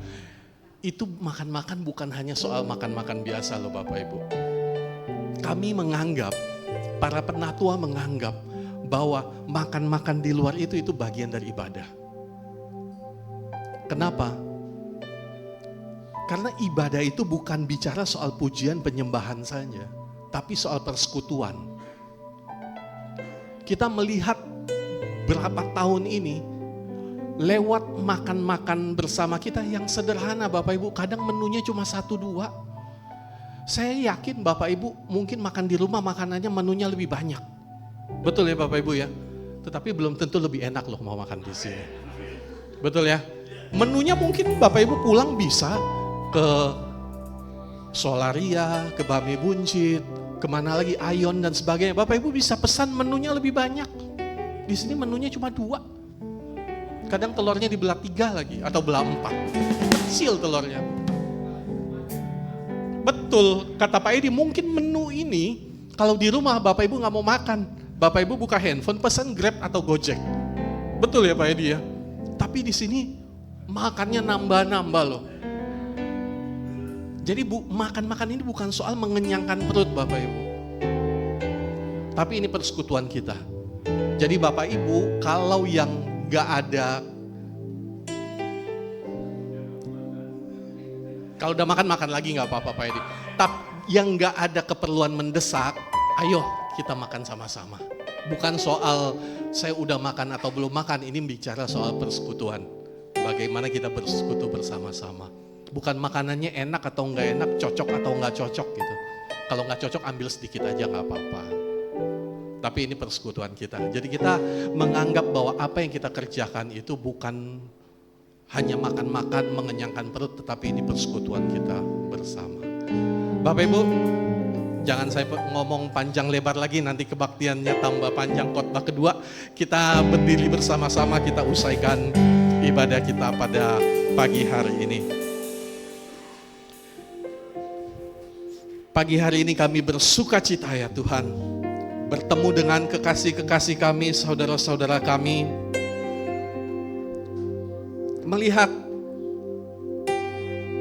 S6: Itu makan-makan bukan hanya soal makan-makan biasa loh Bapak Ibu. Kami menganggap, para penatua menganggap bahwa makan-makan di luar itu bagian dari ibadah. Kenapa? Karena ibadah itu bukan bicara soal pujian penyembahan saja, tapi soal persekutuan. Kita melihat berapa tahun ini lewat makan-makan bersama kita yang sederhana Bapak Ibu, kadang menunya cuma 1-2. Saya yakin Bapak Ibu mungkin makan di rumah makanannya menunya lebih banyak. Betul ya Bapak Ibu ya? Tetapi belum tentu lebih enak loh mau makan di sini. Betul ya? Menunya mungkin Bapak Ibu pulang bisa ke Solaria, ke Bami Buncit, kemana lagi, Ayon dan sebagainya. Bapak Ibu bisa pesan menunya lebih banyak. Di sini menunya cuma 2. Kadang telurnya dibelah 3 lagi atau belah 4. Kecil telurnya. Betul, kata Pak Edi, mungkin menu ini kalau di rumah Bapak Ibu nggak mau makan, Bapak Ibu buka handphone pesan Grab atau Gojek. Betul ya Pak Edi ya? Tapi di sini makannya nambah-nambah loh. Jadi makan-makan ini bukan soal mengenyangkan perut Bapak Ibu. Tapi ini persekutuan kita. Jadi Bapak Ibu, kalau yang gak ada, kalau udah makan lagi gak apa-apa Pak Edi. Tapi yang gak ada keperluan mendesak, ayo kita makan sama-sama. Bukan soal saya udah makan atau belum makan, ini bicara soal persekutuan. Bagaimana kita bersekutu bersama-sama. Bukan makanannya enak atau gak enak, cocok atau gak cocok gitu. Kalau gak cocok ambil sedikit aja gak apa-apa. Tapi ini persekutuan kita. Jadi kita menganggap bahwa apa yang kita kerjakan itu bukan hanya makan-makan mengenyangkan perut, tetapi ini persekutuan kita bersama. Bapak Ibu, jangan saya ngomong panjang lebar lagi, nanti kebaktiannya tambah panjang. Khotbah kedua, kita berdiri bersama-sama, kita usaikan ibadah kita pada pagi hari ini. Pagi hari ini kami bersuka cita ya Tuhan, bertemu dengan kekasih-kekasih kami, saudara-saudara kami, melihat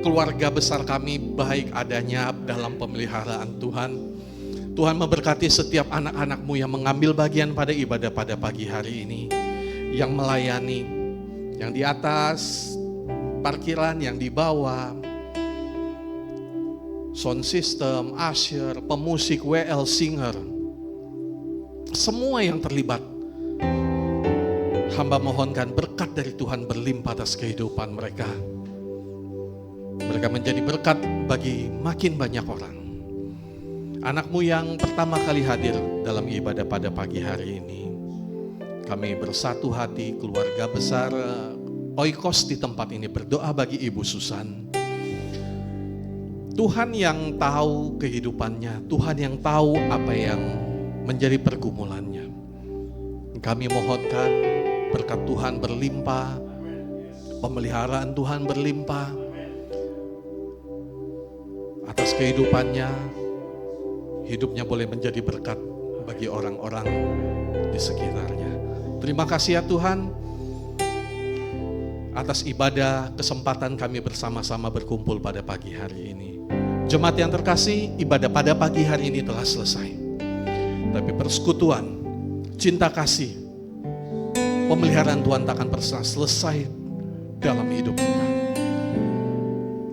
S6: keluarga besar kami baik adanya dalam pemeliharaan Tuhan. Tuhan memberkati setiap anak-anak-Mu yang mengambil bagian pada ibadah pada pagi hari ini, yang melayani, yang di atas parkiran yang di bawah, sound system, usher, pemusik, WL, singer, semua yang terlibat. Hamba mohonkan berkat dari Tuhan berlimpah atas kehidupan mereka. Mereka menjadi berkat bagi makin banyak orang. Anakmu yang pertama kali hadir dalam ibadah pada pagi hari ini, kami bersatu hati, keluarga besar Oikos di tempat ini berdoa bagi Ibu Susan. Tuhan yang tahu kehidupannya, Tuhan yang tahu apa yang menjadi pergumulannya. Kami mohonkan berkat Tuhan berlimpah, pemeliharaan Tuhan berlimpah atas kehidupannya. Hidupnya boleh menjadi berkat bagi orang-orang di sekitarnya. Terima kasih ya Tuhan atas ibadah kesempatan kami bersama-sama berkumpul pada pagi hari ini. Jemaat yang terkasih, ibadah pada pagi hari ini telah selesai. Tapi persekutuan, cinta kasih, pemeliharaan Tuhan takkan pernah selesai dalam hidup kita.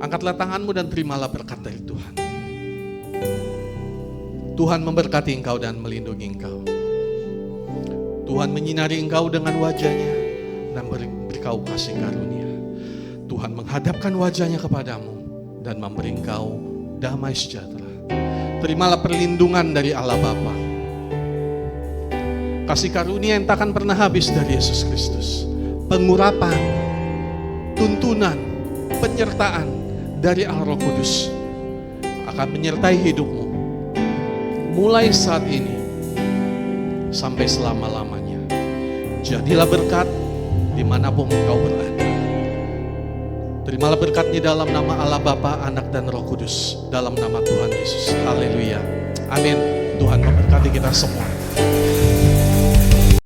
S6: Angkatlah tanganmu dan terimalah berkat dari Tuhan. Tuhan memberkati engkau dan melindungi engkau. Tuhan menyinari engkau dengan wajahnya dan beri engkau kasih karunia. Tuhan menghadapkan wajahnya kepadamu dan memberi engkau damai sejahtera. Terimalah perlindungan dari Allah Bapa, kasih karunia yang takkan pernah habis dari Yesus Kristus, pengurapan, tuntunan, penyertaan dari Allah Roh Kudus akan menyertai hidupmu mulai saat ini sampai selama-lamanya. Jadilah berkat dimanapun engkau berada. Terimalah berkatnya dalam nama Allah Bapa, Anak dan Roh Kudus, dalam nama Tuhan Yesus. Haleluya. Amin. Tuhan memberkati kita semua.